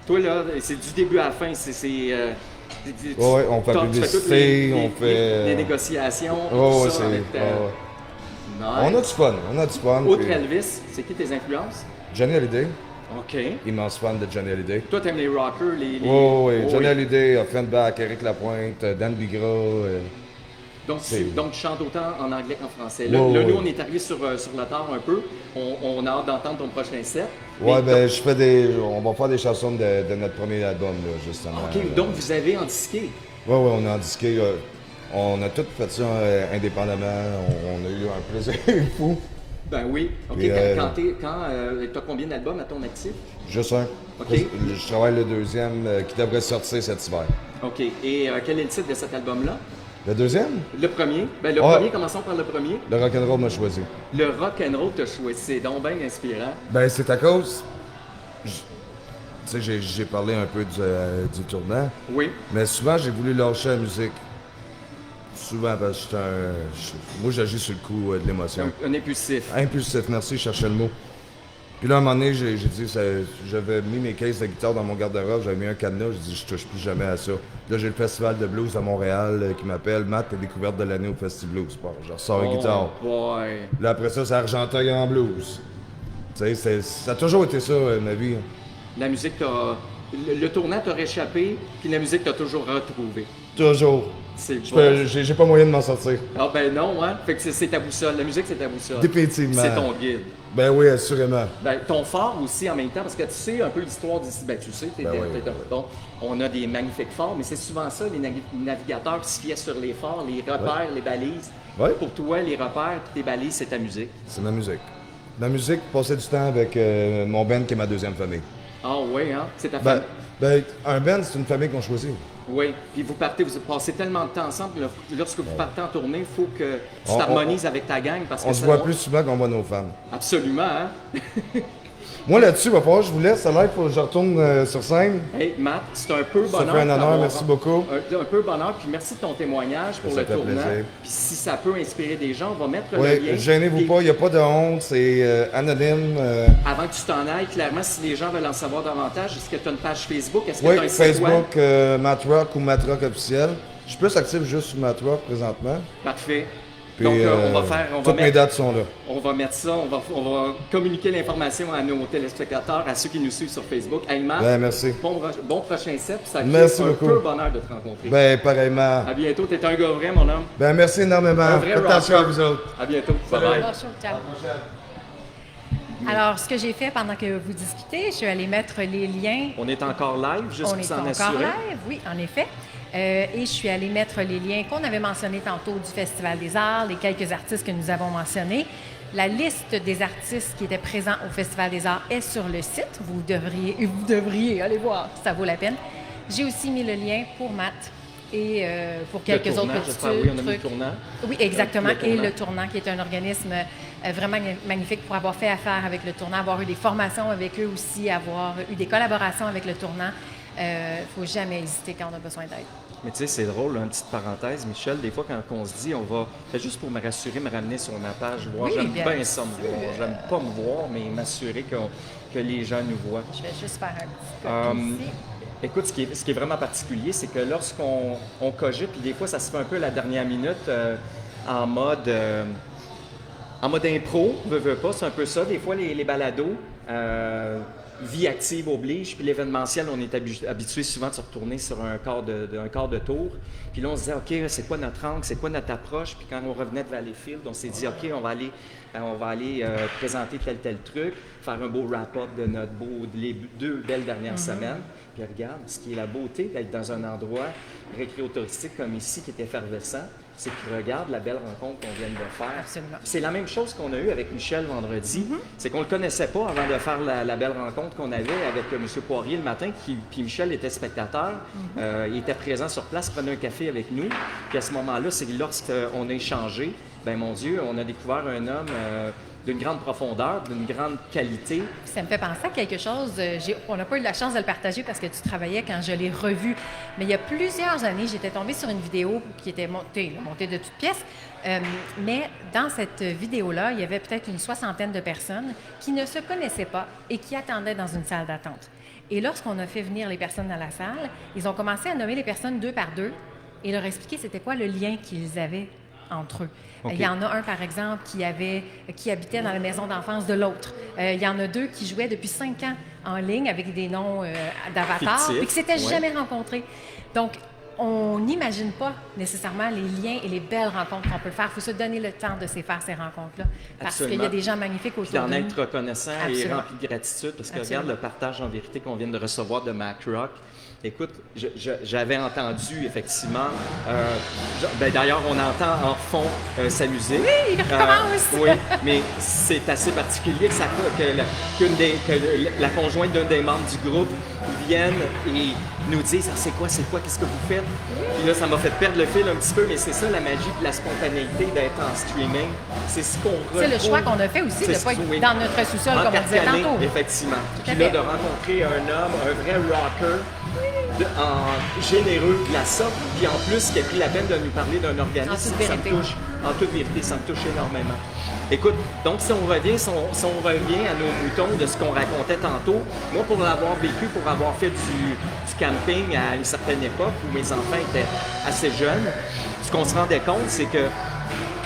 toi, là, c'est du début à la fin. Ouais, on fait tu fais publicité, toutes les on fait, les négociations, Oh, tout ouais, ça en même temps. ouais. Nice. On a du fun. Outre puis Elvis, c'est qui tes influences? Johnny Hallyday, OK. immense fan de Johnny Hallyday. Toi, t'aimes les rockers, les... Oh, oui, Oh, Johnny oui. Hallyday, Offenbach, Eric Lapointe, Dan Bigra. Donc, tu chantes autant en anglais qu'en français. Là, Ouais, là, ouais. nous, on est arrivé sur le tard un peu. On a hâte d'entendre ton prochain set. Ouais, Mais ben, on va faire des chansons de notre premier album, là, justement. OK, donc vous avez en disqué. Ouais, on a disqué. On a tout fait ça indépendamment. On a eu un plaisir fou. Ben oui. OK, Puis, t'as combien d'albums à ton actif? Juste un. OK. Je travaille le deuxième qui devrait sortir cet hiver. OK. Et quel est le titre de cet album-là? Le deuxième? Le premier. Ben, le Ouais. premier, commençons par le premier. Le rock'n'roll m'a choisi. Le rock and roll t'as choisi. C'est donc bien inspirant. Ben, c'est à cause. Tu sais, j'ai parlé un peu du tournant, Oui. mais souvent j'ai voulu lâcher la musique. Souvent parce que moi j'agis sur le coup de l'émotion. Un impulsif. Impulsif, merci, je cherchais le mot. Puis là, à un moment donné, j'ai dit, j'avais mis mes caisses de guitare dans mon garde-robe, j'avais mis un cadenas, j'ai dit, je touche plus jamais à ça. Là, j'ai le festival de blues à Montréal qui m'appelle, Matt, t'es découverte de l'année au Festi Blues. Bon, je ressors une guitare. boy. Là, après ça, c'est Argenteuil en blues. Tu sais, ça a toujours été ça, ma vie. La musique t'a... Le tournant t'a réchappé, puis la musique t'a toujours retrouvé. Toujours. C'est Je bon. peux- J'ai pas moyen de m'en sortir. Ah ben non, hein? Fait que c'est ta boussole. La musique, c'est ta boussole. Définitivement. C'est ton guide. Ben oui, assurément. Ben, ton phare aussi en même temps, parce que tu sais un peu l'histoire d'ici. Ben, tu sais, Ben oui. bon, on a des magnifiques phares, mais c'est souvent ça, les navigateurs qui se fiaient sur les phares, les repères, les balises. Ouais. Pour toi, les repères et tes balises, c'est ta musique. C'est ma musique. Ma musique, passer du temps avec mon band qui est ma deuxième famille. Ah oui, hein? C'est ta Ben, famille. un band, c'est une famille qu'on choisit. Oui, puis vous passez tellement de temps ensemble. Lorsque vous partez en tournée, il faut que tu On- t'harmonises avec ta gang parce que On se voit plus souvent qu'on voit nos femmes. Absolument, hein? Moi, là-dessus, il va falloir que je vous laisse. Ça l'air, faut que je retourne sur scène. Hey, Matt, c'est un peu Ça bonheur. fait un honneur, d'avoir- merci beaucoup. Un peu bonheur, puis merci de ton témoignage pour Ça le fait tournant. plaisir. Puis si ça peut inspirer des gens, on va mettre le Oui, lien. gênez-vous Puis pas, il n'y a pas de honte, c'est anonyme. Avant que tu t'en ailles, clairement, si les gens veulent en savoir davantage, est-ce que tu as une page Facebook? Est-ce que Oui, tu as un site web? Facebook, Matrock ou Matrock officiel. Je suis plus actif juste sur Matrock présentement. Parfait. Puis, Donc, on va toutes mes mettre, dates sont là. on va mettre ça, on va communiquer l'information à nos téléspectateurs, à ceux qui nous suivent sur Facebook. Hey, Matt, Ben, merci. bon prochain set, puis ça a Merci été un beaucoup. peu bonheur de te rencontrer. Ben, pareillement. À bientôt, t'es un gars vrai, mon homme. Ben, merci énormément. Un vrai Faites attention à rocker. vous autres. À bientôt. Bye bye. Bonjour, ciao. Alors, ce que j'ai fait pendant que vous discutez, je suis allée mettre les liens. On est encore live, juste On pour est s'en encore assurer. live, oui, en effet. Et je suis allée mettre les liens qu'on avait mentionnés tantôt du Festival des Arts, les quelques artistes que nous avons mentionnés. La liste des artistes qui étaient présents au Festival des Arts est sur le site. Vous devriez aller voir, ça vaut la peine. J'ai aussi mis le lien pour Matt et pour quelques Le autres tournant, petits j'espère, oui, on a mis le trucs. tournant. Oui, exactement. Le Et tournant. le Tournant, qui est un organisme vraiment magnifique pour avoir fait affaire avec le Tournant, avoir eu des formations avec eux aussi, avoir eu des collaborations avec le Tournant. Il ne faut jamais hésiter quand on a besoin d'aide. Mais tu sais, c'est drôle, une petite parenthèse, Michel, des fois quand on se dit, on va, c'est juste pour me rassurer, me ramener sur ma page, voir, Oui, j'aime bien bien ça me sûr. voir, j'aime pas me voir, mais m'assurer que les gens nous voient. Je vais juste faire un petit peu ici. Écoute, ce qui est vraiment particulier, c'est que lorsqu'on cogite, puis des fois ça se fait un peu à la dernière minute en mode impro, veut pas, c'est un peu ça. Des fois, les balados, vie active oblige, puis l'événementiel, on est habitué souvent de se retourner sur un quart de tour. Puis là, on se disait, OK, c'est quoi notre angle, c'est quoi notre approche? Puis quand on revenait de Valleyfield, on s'est dit, OK, on va aller présenter tel truc, faire un beau wrap-up de les 2 belles dernières semaines. Puis regarde, ce qui est la beauté d'être dans un endroit récréo-touristique comme ici, qui est effervescent, c'est que regarde la belle rencontre qu'on vient de faire. Absolument. C'est la même chose qu'on a eue avec Michel vendredi. C'est qu'on ne le connaissait pas avant de faire la belle rencontre qu'on avait avec M. Poirier le matin, puis Michel était spectateur. Il était présent sur place, prenait un café avec nous. Puis à ce moment-là, c'est lorsqu'on a échangé, ben mon Dieu, on a découvert un homme d'une grande profondeur, d'une grande qualité. Ça me fait penser à quelque chose. On n'a pas eu la chance de le partager parce que tu travaillais quand je l'ai revu. Mais il y a plusieurs années, j'étais tombée sur une vidéo qui était montée de toutes pièces. Mais dans cette vidéo-là, il y avait peut-être une 60aine de personnes qui ne se connaissaient pas et qui attendaient dans une salle d'attente. Et lorsqu'on a fait venir les personnes dans la salle, ils ont commencé à nommer les personnes 2 par 2 et leur expliquer c'était quoi le lien qu'ils avaient entre eux. OK. Il y en a un, par exemple, qui habitait dans la maison d'enfance de l'autre. Il y en a 2 qui jouaient depuis 5 ans en ligne avec des noms d'avatars Fictifs, et qui s'étaient ouais. jamais rencontrés. Donc, on n'imagine pas nécessairement les liens et les belles rencontres qu'on peut faire. Il faut se donner le temps de se faire ces rencontres-là. Parce qu'il y a Absolument. des gens magnifiques Puis autour d'en de nous. être reconnaissant et Absolument. rempli de gratitude, parce que Absolument. regarde le partage en vérité qu'on vient de recevoir de Mac Rock. Écoute, j'avais entendu effectivement, d'ailleurs on entend en fond sa musique. Oui, il recommence! Oui, mais c'est assez particulier que la conjointe d'un des membres du groupe vienne et nous dise c'est quoi, qu'est-ce que vous faites? Puis là, ça m'a fait perdre le fil un petit peu, mais c'est ça la magie de la spontanéité d'être en streaming. C'est ce qu'on retrouve. C'est le choix qu'on a fait aussi de ne pas être Oui. dans notre sous-sol, comme on disait Encarcané, tantôt. effectivement. Tout à Puis là, fait. de rencontrer un homme, un vrai rocker, généreux de la sorte, puis en plus qui a pris la peine de nous parler d'un organisme, En toute ça me vérité. touche. En toute vérité, ça me touche énormément. Écoute, donc si on revient à nos moutons de ce qu'on racontait tantôt, moi pour l'avoir vécu, pour avoir fait du camping à une certaine époque où mes enfants étaient assez jeunes, ce qu'on se rendait compte, c'est que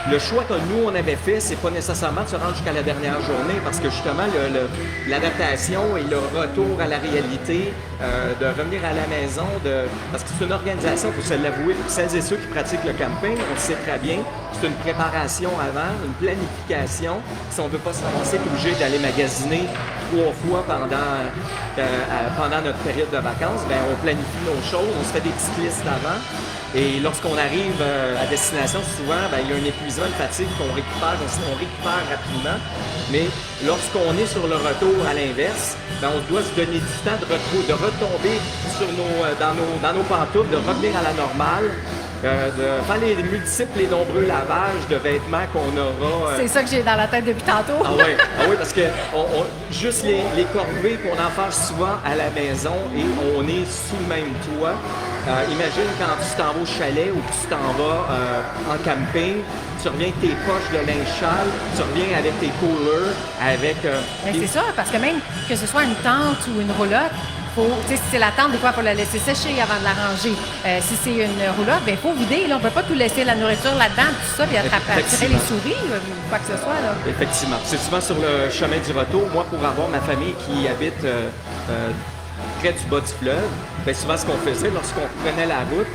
le choix que nous, on avait fait, c'est pas nécessairement de se rendre jusqu'à la dernière journée parce que justement, l'adaptation et le retour à la réalité, de revenir à la maison, parce que c'est une organisation, il faut se l'avouer, pour celles et ceux qui pratiquent le camping, on le sait très bien, c'est une préparation avant, une planification. Si on ne veut pas se ramasser, être obligé d'aller magasiner 3 fois pendant notre période de vacances, ben on planifie nos choses, on se fait des petites listes avant. Et lorsqu'on arrive à destination, souvent, ben, il y a un épuisement, une fatigue qu'on récupère, on récupère rapidement. Mais lorsqu'on est sur le retour à l'inverse, ben, on doit se donner du temps de retomber dans nos pantoufles, de revenir à la normale, de faire les multiples et nombreux lavages de vêtements qu'on aura. C'est ça que j'ai dans la tête depuis tantôt. Ah oui, parce que juste les corvées qu'on en fait souvent à la maison et on est sous le même toit. Imagine quand tu t'en vas au chalet ou que tu t'en vas en camping, tu reviens avec tes poches de linge sale, tu reviens avec tes coolers, avec... Ben, c'est ça, parce que même que ce soit une tente ou une roulotte, si c'est la tente, des fois, il faut la laisser sécher avant de la ranger. Si c'est une roulotte, il faut vider. Là. On ne peut pas tout laisser la nourriture là-dedans, tout ça, puis attirer les souris ou quoi que ce soit. Là. Effectivement. C'est souvent sur le chemin du retour. Moi, pour avoir ma famille qui habite près du bas du fleuve, bien souvent ce qu'on faisait lorsqu'on prenait la route,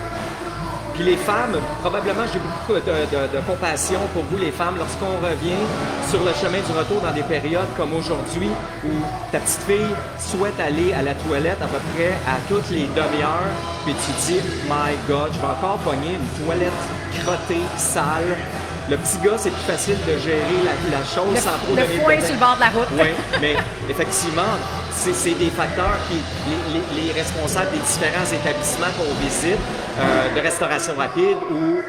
puis les femmes, probablement j'ai beaucoup de compassion pour vous les femmes, lorsqu'on revient sur le chemin du retour dans des périodes comme aujourd'hui où ta petite fille souhaite aller à la toilette à peu près à toutes les demi-heures, puis tu dis « My God, je vais encore pogner une toilette crottée, sale ». Le petit gars, c'est plus facile de gérer la chose sans trop donner de foin sur le bord de la route. Oui, mais effectivement, c'est des facteurs qui, les responsables des différents établissements qu'on visite, de restauration rapide ou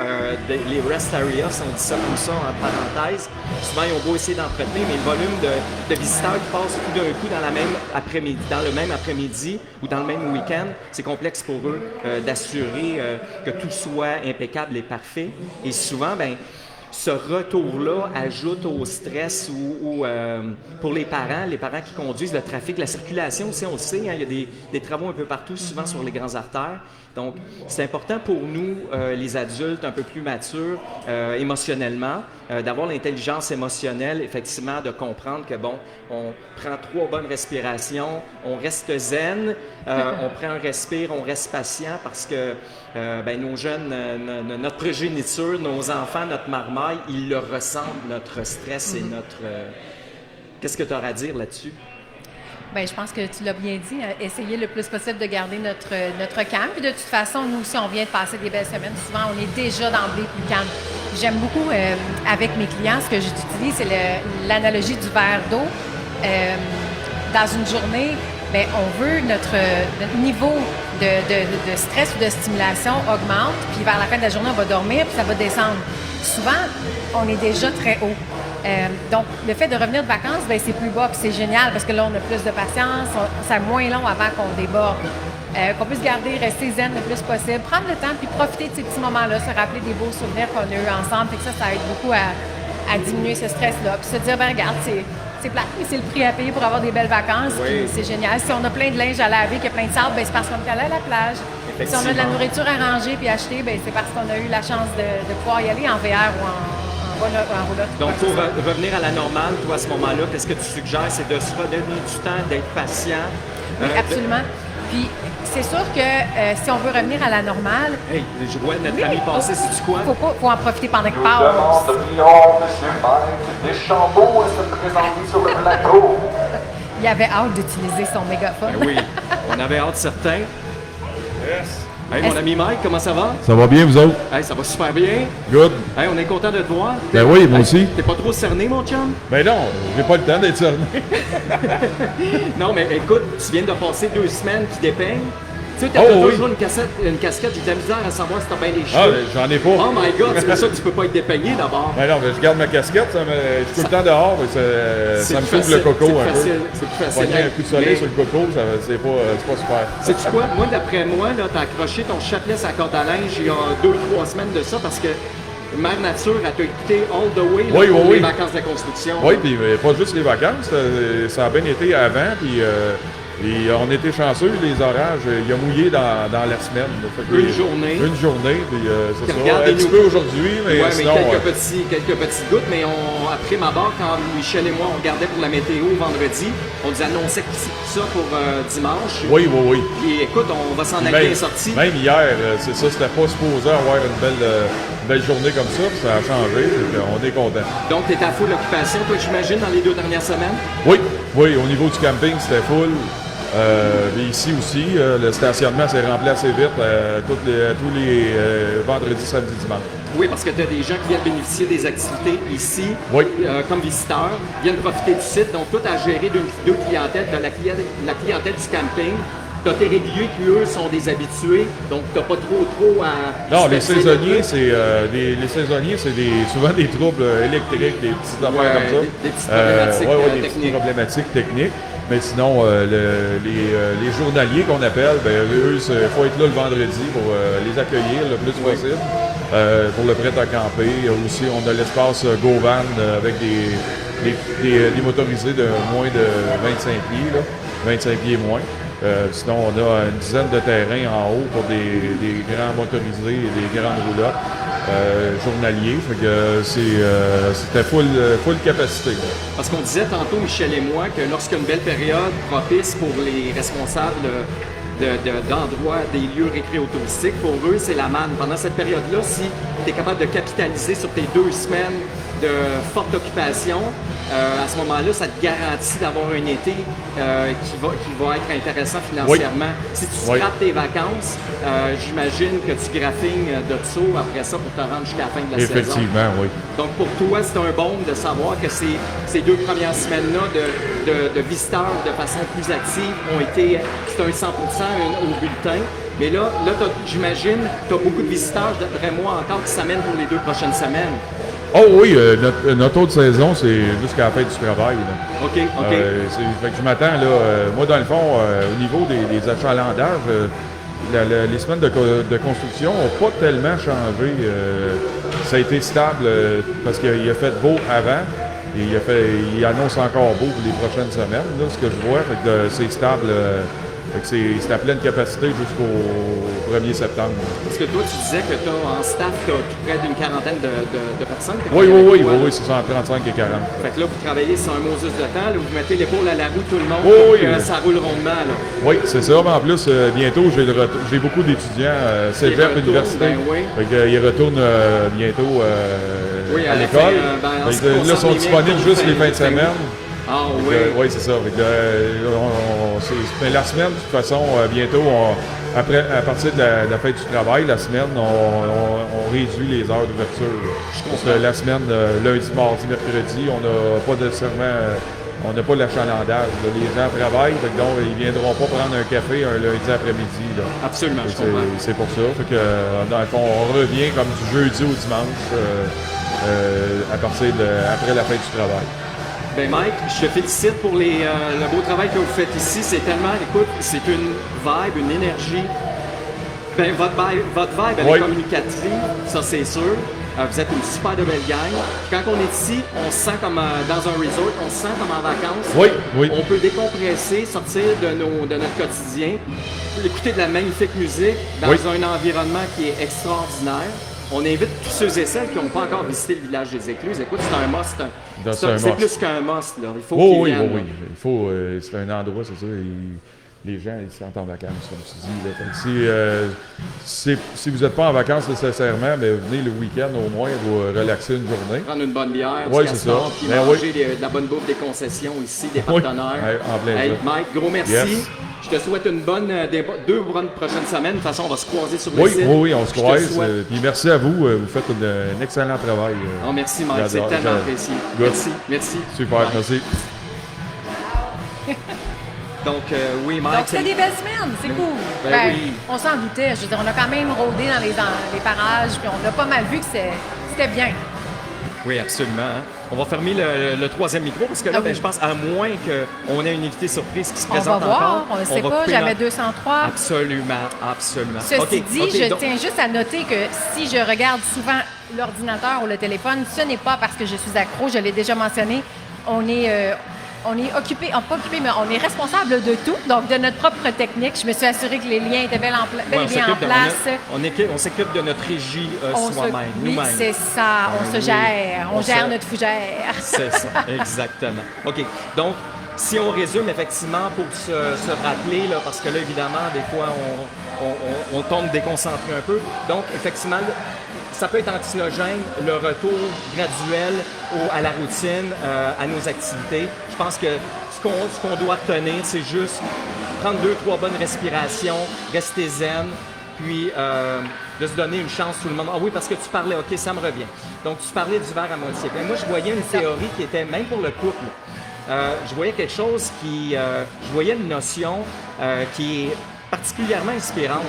les rest areas, si on dit ça comme ça en parenthèse, souvent ils ont beau essayer d'entretenir, mais le volume de visiteurs qui passent tout d'un coup dans le même après-midi ou dans le même week-end, c'est complexe pour eux d'assurer que tout soit impeccable et parfait. Et souvent, ben ce retour-là ajoute au stress ou pour les parents qui conduisent le trafic, la circulation aussi, on le sait, hein, il y a des travaux un peu partout, souvent sur les grandes artères. Donc, c'est important pour nous, les adultes un peu plus matures émotionnellement, d'avoir l'intelligence émotionnelle, effectivement, de comprendre que, bon, on prend 3 bonnes respirations, on reste zen, on prend un respire, on reste patient parce que nos jeunes, notre progéniture, nos enfants, notre marmaille, ils le ressentent, notre stress et notre... Qu'est-ce que tu auras à dire là-dessus? Bien, je pense que tu l'as bien dit, essayer le plus possible de garder notre calme. Puis de toute façon, nous aussi, on vient de passer des belles semaines. Souvent, on est déjà d'emblée plus calme. J'aime beaucoup, avec mes clients, ce que j'utilise, c'est l'analogie du verre d'eau. Dans une journée, bien, on veut notre niveau de stress ou de stimulation augmente, puis vers la fin de la journée, on va dormir, puis ça va descendre. Souvent, on est déjà très haut. Donc, le fait de revenir de vacances, bien, c'est plus bas, puis c'est génial parce que là, on a plus de patience, c'est moins long avant qu'on déborde. Qu'on puisse rester zen le plus possible, prendre le temps, puis profiter de ces petits moments-là, se rappeler des beaux souvenirs qu'on a eus ensemble, puis que ça aide beaucoup à diminuer ce stress-là. Puis se dire, ben regarde, c'est plate, mais c'est le prix à payer pour avoir des belles vacances, puis c'est génial. Si on a plein de linge à laver, qu'il y a plein de sable, ben c'est parce qu'on est allé à la plage. Si on a de la nourriture à ranger puis acheter, ben c'est parce qu'on a eu la chance de pouvoir y aller en VR ou en roulotte. Donc, pour revenir à la normale, toi, à ce moment-là, qu'est-ce que tu suggères? C'est de se redonner du temps, d'être patient. Oui, absolument. Puis, c'est sûr que si on veut revenir à la normale... Hey, je vois notre ami passer, c'est-tu quoi? Faut en profiter pendant qu'il passe. Monsieur Mike Deschambault à se présenter sur le plateau. Il avait hâte d'utiliser son mégaphone. Ben oui, on avait hâte certains. Yes. Hey, mon ami Mike, comment ça va? Ça va bien, vous autres? Hey, ça va super bien. Good. Hey, on est content de te voir. Ben oui, moi aussi. T'es pas trop cerné, mon chum? Ben non, j'ai pas le temps d'être cerné. Non, mais écoute, tu viens de passer 2 semaines qui dépeignent. Tu sais, t'as toujours une casquette, j'ai de la misère à savoir si t'as bien les cheveux. Ah, j'en ai pas. Oh my God, c'est pour ça que tu peux pas être dépeigné d'abord. Ben non, mais je garde ma casquette, je suis tout le temps dehors, mais ça me couvre le coco un peu. C'est plus facile. Pogner un coup de soleil sur le coco, c'est pas super. Sais-tu quoi? Moi, d'après moi, t'as accroché ton chapelet à la corde à linge il y a 2-3 semaines de ça parce que Mère Nature, elle t'a écouté all the way pour les vacances de construction. Oui, puis pas juste les vacances, ça a bien été avant, puis Et on était chanceux, les orages, il a mouillé dans la semaine. Là. Fait que Une journée. Une journée, puis c'est ça. Regardez Un petit nous. peu aujourd'hui, mais Ouais, mais sinon... quelques petites gouttes, mais après ma barre, quand Michel et moi, on regardait pour la météo vendredi, on nous annonçait ça pour dimanche. oui, oui, oui. Puis écoute, on va s'en aller Même, bien sorti. même hier, c'est ça, c'était pas supposé avoir une belle journée comme ça, puis ça a changé, donc on est content. Donc, tu es à full occupation, toi, j'imagine, dans les 2 dernières semaines? Oui, oui, au niveau du camping, c'était full. Mais ici aussi, le stationnement s'est rempli assez vite tous les vendredis, samedis, dimanches. Oui, parce que tu as des gens qui viennent bénéficier des activités ici, Oui. comme visiteurs, viennent profiter du site. Donc, tout à gérer deux clientèles. Tu as la clientèle du camping, tu as tes réguliers qui, eux, sont des habitués. Donc, tu n'as pas trop à... Non, les stresser saisonniers, le truc. les saisonniers, c'est souvent des troubles électriques, des petites affaires comme ça. Des petites problématiques des techniques. petites problématiques techniques. Mais sinon, les journaliers qu'on appelle, ben, eux, il faut être là le vendredi pour les accueillir le plus possible. Pour le prêt à camper. Aussi, on a l'espace GoVan avec des motorisés de moins de 25 pieds, là, 25 pieds moins. Sinon, on a une dizaine de terrains en haut pour des grands motorisés et des grandes roulottes journaliers. Fait que c'était full capacité. Là. Parce qu'on disait tantôt, Michel et moi, que lorsqu'il y a une belle période propice pour les responsables d'endroits, des lieux récréotouristiques, pour eux, c'est la manne. Pendant cette période-là, si tu es capable de capitaliser sur tes 2 semaines de forte occupation, à ce moment-là, ça te garantit d'avoir un été qui va être intéressant financièrement. Oui. Si tu scrapes tes vacances, j'imagine que tu graffines de saut après ça pour te rendre jusqu'à la fin de la saison. Effectivement, oui. Donc pour toi, c'est un baume de savoir que ces 2 premières semaines-là de visiteurs de façon plus active ont été, c'est un 100% au bulletin. Mais là j'imagine, tu as beaucoup de visiteurs, d'après moi encore, qui s'amènent pour les 2 prochaines semaines. Oh oui, notre taux de saison, c'est jusqu'à la fin du travail. Là. OK. Fait que je m'attends, là, moi, dans le fond, au niveau des achalandages, les semaines de construction n'ont pas tellement changé. Ça a été stable parce qu'il a fait beau avant et il annonce encore beau pour les prochaines semaines, là, ce que je vois. Fait que c'est stable. C'est à pleine capacité jusqu'au 1er septembre. Parce que toi, tu disais que tu as en staff, tu as près d'une quarantaine de personnes. Oui, c'est ça, entre 35 et 40. Fait que là, vous travaillez sur un Moses de temps, là, vous mettez l'épaule à la roue tout le monde, ça roule rondement. Là. Oui, c'est ça. Mais en plus, bientôt, j'ai beaucoup d'étudiants cégep université. Fait qu'ils retournent bientôt à l'école. Là, ils sont disponibles juste les fins de semaine. Ah oui. Oui, c'est ça. Mais la semaine, de toute façon, bientôt, à partir de la fête du travail, la semaine, on réduit les heures d'ouverture. Parce que la semaine, lundi, mardi, mercredi, on n'a pas nécessairement, on n'a pas l'achalandage. Les gens travaillent, donc ils ne viendront pas prendre un café un lundi après-midi. Là. Absolument, je comprends. C'est pour ça. Fait que, dans le fond, on revient comme du jeudi au dimanche à partir après la fête du travail. Ben Mike, je te félicite pour le beau travail que vous faites ici. C'est tellement, écoute, c'est une vibe, une énergie. Ben votre vibe, elle est communicative, ça c'est sûr. Vous êtes une super de belle gang. Quand on est ici, on se sent comme dans un resort, on se sent comme en vacances. Oui. On peut décompresser, sortir de notre quotidien, écouter de la magnifique musique dans un environnement qui est extraordinaire. On invite tous ceux et celles qui n'ont pas encore visité le village des Écluses. Écoute, c'est un must. C'est plus qu'un must. Là. Il faut qu'ils viennent. Oui. Il faut, c'est un endroit, c'est ça. Les gens, ils se sentent en vacances, comme tu dis. Là. Si vous n'êtes pas en vacances nécessairement, ben, venez le week-end au moins vous relaxer une journée. Prendre une bonne bière, du castor, puis manger de la bonne bouffe des concessions ici, des partenaires. En plein Mike, gros merci. Yes. Je te souhaite une deux bonnes prochaines semaines. De toute façon, on va se croiser sur le site. Oui, on se croise. Puis merci à vous. Vous faites un excellent travail. Merci, Mike. C'est tellement apprécié. Merci. Super, merci. Donc, oui, Mike. Donc, c'était des belles semaines, c'est cool. Oui. On s'en doutait. Je veux dire, on a quand même rôdé dans les parages, puis on a pas mal vu que c'était bien. Oui, absolument. Hein. On va fermer le 3e micro parce que là, je pense, à moins qu'on ait une invitée surprise qui se présente encore. On va voir, on ne sait pas, jamais 203. Absolument. Ceci dit, je tiens juste à noter que si je regarde souvent l'ordinateur ou le téléphone, ce n'est pas parce que je suis accro, je l'ai déjà mentionné. On on est occupé, pas occupé, mais on est responsable de tout, donc de notre propre technique. Je me suis assurée que les liens étaient bel et bien en place. On s'occupe de notre régie soi-même, Oui, nous-mêmes. c'est ça, on se gère, on gère notre fougère. C'est ça, exactement. OK, donc, si on résume effectivement pour se rappeler, là, parce que là, évidemment, des fois, on tombe déconcentré un peu. Donc, effectivement, ça peut être anxiogène, le retour graduel à la routine, à nos activités. Je pense que ce qu'on doit retenir, c'est juste prendre 2-3 bonnes respirations, rester zen, puis de se donner une chance tout le monde. Ah oui, parce que tu parlais, OK, ça me revient. Donc, tu parlais du verre à moitié plein. Moi, je voyais une théorie qui était, même pour le couple, je voyais quelque chose je voyais une notion qui est particulièrement inspirante.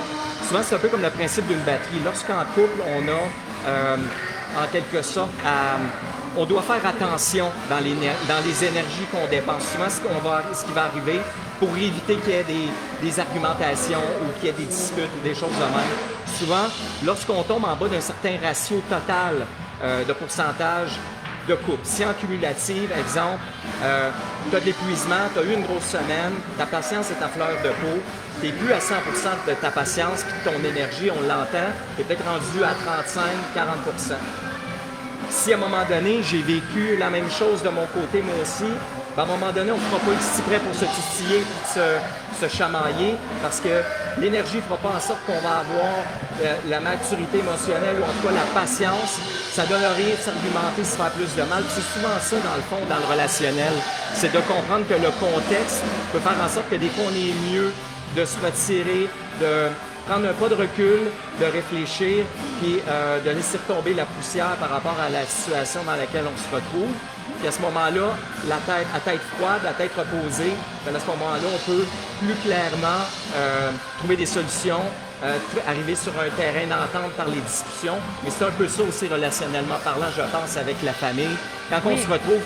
Souvent, c'est un peu comme le principe d'une batterie. Lorsqu'en couple, on a, en quelque sorte, on doit faire attention dans les énergies qu'on dépense. Souvent, ce qui va arriver pour éviter qu'il y ait des argumentations ou qu'il y ait des disputes ou des choses de même. Souvent, lorsqu'on tombe en bas d'un certain ratio total de pourcentage de couple. Si en cumulative, exemple, tu as de l'épuisement, tu as eu une grosse semaine, ta patience est à fleur de peau, tu n'es plus à 100% de ta patience puis de ton énergie, on l'entend, tu es peut-être rendu à 35-40%. Si à un moment donné, j'ai vécu la même chose de mon côté, moi aussi, ben, à un moment donné, on ne fera pas le cyprès pour se titiller et se chamailler parce que l'énergie ne fera pas en sorte qu'on va avoir la maturité émotionnelle ou en tout cas la patience. Ça donne rien de s'argumenter, se faire plus de mal. Puis c'est souvent ça, dans le fond, dans le relationnel. C'est de comprendre que le contexte peut faire en sorte que des fois, on est mieux de se retirer, de prendre un pas de recul, de réfléchir, puis de laisser tomber la poussière par rapport à la situation dans laquelle on se retrouve. Puis à ce moment-là, à tête froide, la tête reposée, bien à ce moment-là, on peut plus clairement trouver des solutions, arriver sur un terrain d'entente par les discussions. Mais c'est un peu ça aussi relationnellement parlant, je pense, avec la famille. Quand on se retrouve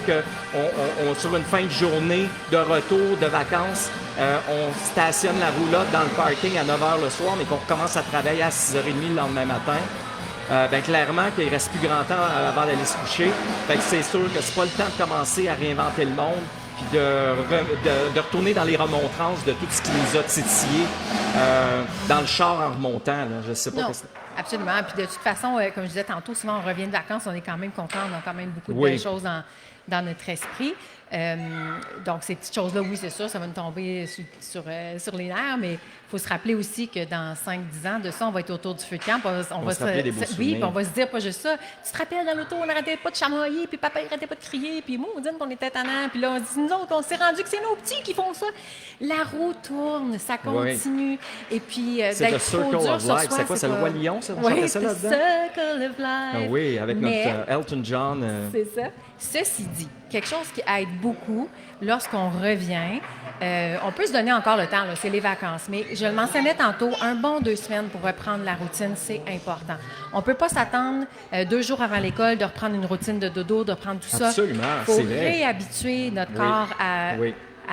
sur une fin de journée, de retour, de vacances, on stationne la roulotte dans le parking à 9 h le soir, mais qu'on recommence à travailler à 6 h 30 le lendemain matin, bien clairement qu'il ne reste plus grand temps avant d'aller se coucher. Fait que c'est sûr que c'est pas le temps de commencer à réinventer le monde puis de retourner dans les remontrances de tout ce qui nous a titillé dans le char en remontant. Là. Je sais pas. Non, absolument. Puis de toute façon, comme je disais tantôt, souvent on revient de vacances, on est quand même content, on a quand même beaucoup de belles choses dans notre esprit. Donc, ces petites choses-là, oui, c'est sûr, ça va nous tomber sur les nerfs, mais il faut se rappeler aussi que dans 5-10 ans, de ça, on va être autour du feu de camp. On va se rappeler des beaux souvenirs. Puis on va se dire pas juste ça. Tu te rappelles dans l'auto, on n'arrêtait pas de chamailler, puis papa n'arrêtait pas de crier, puis moi, on dit qu'on était tannant, puis là, on dit, nous autres, on s'est rendu que c'est nos petits qui font ça. La roue tourne, ça continue. Et puis, c'est le Circle of Life. C'est quoi? C'est le Roi Lion, ça? On chantait ça là-dedans? Circle of Life. Ah oui, avec notre Elton John. C'est ça. Ceci dit, quelque chose qui aide beaucoup lorsqu'on revient, on peut se donner encore le temps, là, c'est les vacances, mais je le mentionnais tantôt, un bon 2 semaines pour reprendre la routine, c'est important. On ne peut pas s'attendre 2 jours avant l'école de reprendre une routine de dodo, de reprendre tout ça. Absolument, c'est vrai. Il faut réhabituer notre corps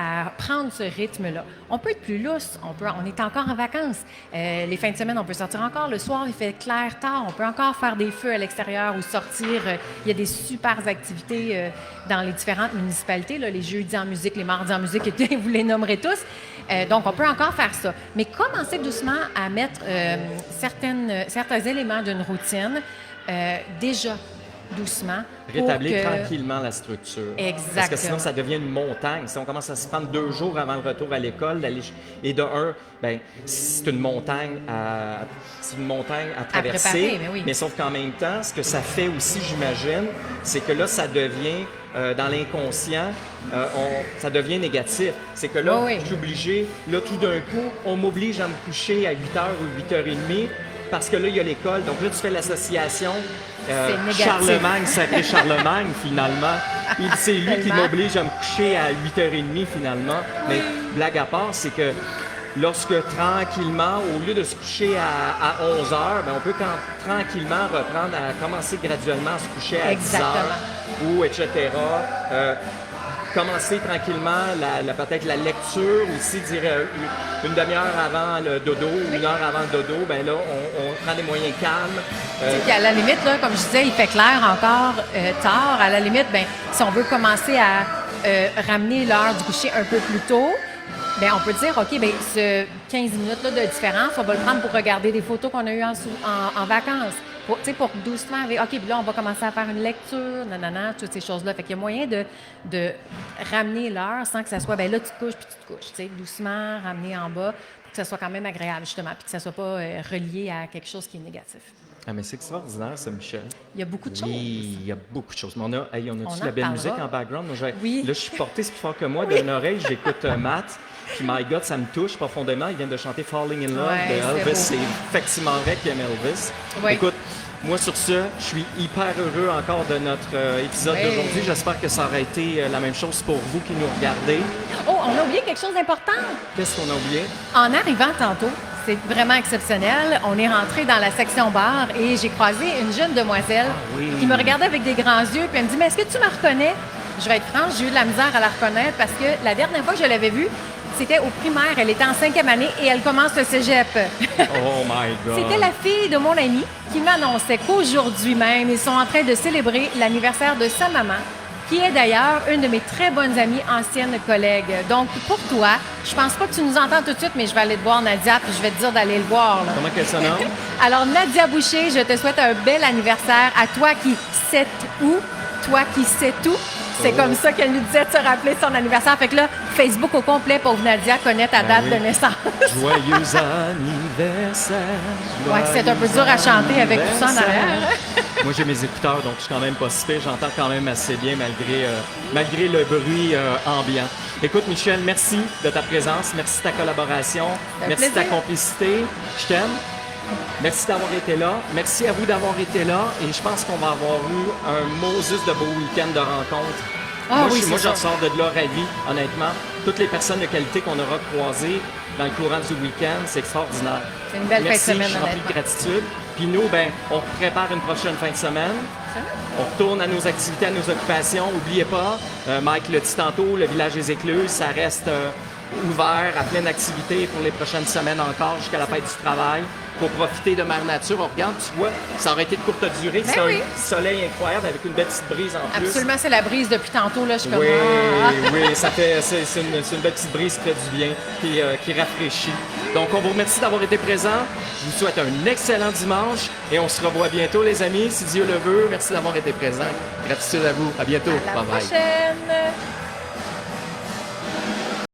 à prendre ce rythme-là. On peut être plus lousse, on est encore en vacances. Les fins de semaine, on peut sortir encore. Le soir, il fait clair tard, on peut encore faire des feux à l'extérieur ou sortir. Il y a des super activités dans les différentes municipalités, là, les jeudis en musique, les mardis en musique, vous les nommerez tous. Donc, on peut encore faire ça. Mais commencer doucement à mettre certains éléments d'une routine déjà doucement. Rétablir tranquillement la structure. Exactement. Parce que sinon, ça devient une montagne. Si on commence à se prendre 2 jours avant le retour à l'école, et de un, ben, c'est une montagne à traverser. Mais sauf qu'en même temps, ce que ça fait aussi, j'imagine, c'est que là, ça devient, dans l'inconscient, ça devient négatif. C'est que là, je suis obligé, là, tout d'un coup, on m'oblige à me coucher à 8 h ou 8 h 30 parce que là, il y a l'école. Donc là, tu fais l'association Charlemagne, sacré Charlemagne, finalement. C'est lui qui m'oblige à me coucher à 8 h 30, finalement. Mais blague à part, c'est que lorsque tranquillement, au lieu de se coucher à 11 h, ben, on peut tranquillement reprendre à commencer graduellement à se coucher à 10 h ou etc. Commencer tranquillement, peut-être la lecture aussi, dire une demi-heure avant le dodo, 1 heure avant le dodo, ben là, on prend des moyens calmes. Puis à la limite, là, comme je disais, il fait clair encore tard. À la limite, ben, si on veut commencer à ramener l'heure du coucher un peu plus tôt, bien, on peut dire, OK, bien, ce 15 minutes-là de différence, on va le prendre pour regarder des photos qu'on a eues en vacances. Pour doucement, OK, puis là, on va commencer à faire une lecture, nanana, toutes ces choses-là. Fait qu'il y a moyen de ramener l'heure sans que ça soit, bien là, tu te couches, puis tu te couches. Tu sais, doucement, ramener en bas, pour que ça soit quand même agréable, justement, puis que ça soit pas relié à quelque chose qui est négatif. Ah, mais c'est extraordinaire, ça, Michel. Il y a beaucoup de choses. Oui, il y a beaucoup de choses. Mais on a On de en la belle parlera. musique en background? Moi, Oui. Là, je suis porté plus fort que moi. D'une oreille, j'écoute Matt. Puis, my God, ça me touche profondément. Il vient de chanter Falling in Love Ouais, de c'est Elvis. beau. C'est effectivement vrai qu'il aime Elvis. Oui. Écoute, moi, sur ce, je suis hyper heureux encore de notre épisode Oui. d'aujourd'hui. J'espère que ça aura été la même chose pour vous qui nous regardez. Oh, on a oublié quelque chose d'important. Qu'est-ce qu'on a oublié? En arrivant tantôt, c'est vraiment exceptionnel. On est rentré dans la section bar et j'ai croisé une jeune demoiselle oui. qui me regardait avec des grands yeux puis elle me dit « Mais est-ce que tu me reconnais? » Je vais être franche, j'ai eu de la misère à la reconnaître parce que la dernière fois que je l'avais vue, c'était au primaire. Elle était en 5e année et elle commence le cégep. Oh my God! C'était la fille de mon ami qui m'annonçait qu'aujourd'hui même, ils sont en train de célébrer l'anniversaire de sa maman, qui est d'ailleurs une de mes très bonnes amies, anciennes collègues. Donc, pour toi, je pense pas que tu nous entends tout de suite, mais je vais aller te voir, Nadia, puis je vais te dire d'aller le voir. Là. Comment qu'elle se nomme? Alors, Nadia Boucher, je te souhaite un bel anniversaire à toi qui sais où, toi qui sais tout. C'est comme ça qu'elle nous disait de se rappeler son anniversaire. Fait que là, Facebook au complet pour Nadia connaît ta date oui. de naissance. Joyeux anniversaire. Ouais, c'est un peu dur à chanter avec tout ça en arrière. Moi, j'ai mes écouteurs, donc je suis quand même pas si pire. J'entends quand même assez bien malgré le bruit ambiant. Écoute, Michel, merci de ta présence. Merci de ta collaboration. fait Merci de ta plaisir. complicité. Je t'aime. Merci d'avoir été là. Merci à vous d'avoir été là. Et je pense qu'on va avoir eu un Moses de beau week-end de rencontres. Ah moi, oui, je c'est ça. ressors de là ravi, honnêtement. Toutes les personnes de qualité qu'on aura croisées dans le courant du week-end, c'est extraordinaire. C'est une belle Merci, fin de semaine, je suis rempli de honnêtement. gratitude. Puis nous, ben, on prépare une prochaine fin de semaine. On retourne à nos activités, à nos occupations. N'oubliez pas, Mike l'a dit tantôt, le village des Écluses, ça reste ouvert à pleine activité pour les prochaines semaines encore jusqu'à la fête du travail. Pour profiter de Mère Nature. On regarde, tu vois, ça aurait été de courte durée. Ben c'est oui. un soleil incroyable avec une belle petite brise en plus. Absolument, c'est la brise depuis tantôt. Là, je suis comme... Oui, Ah. oui, c'est une belle petite brise qui fait du bien, qui rafraîchit. Donc, on vous remercie d'avoir été présents. Je vous souhaite un excellent dimanche et on se revoit bientôt, les amis, si Dieu le veut. Merci d'avoir été présents. Gratitude à vous. À bientôt. À la Bye bye. prochaine!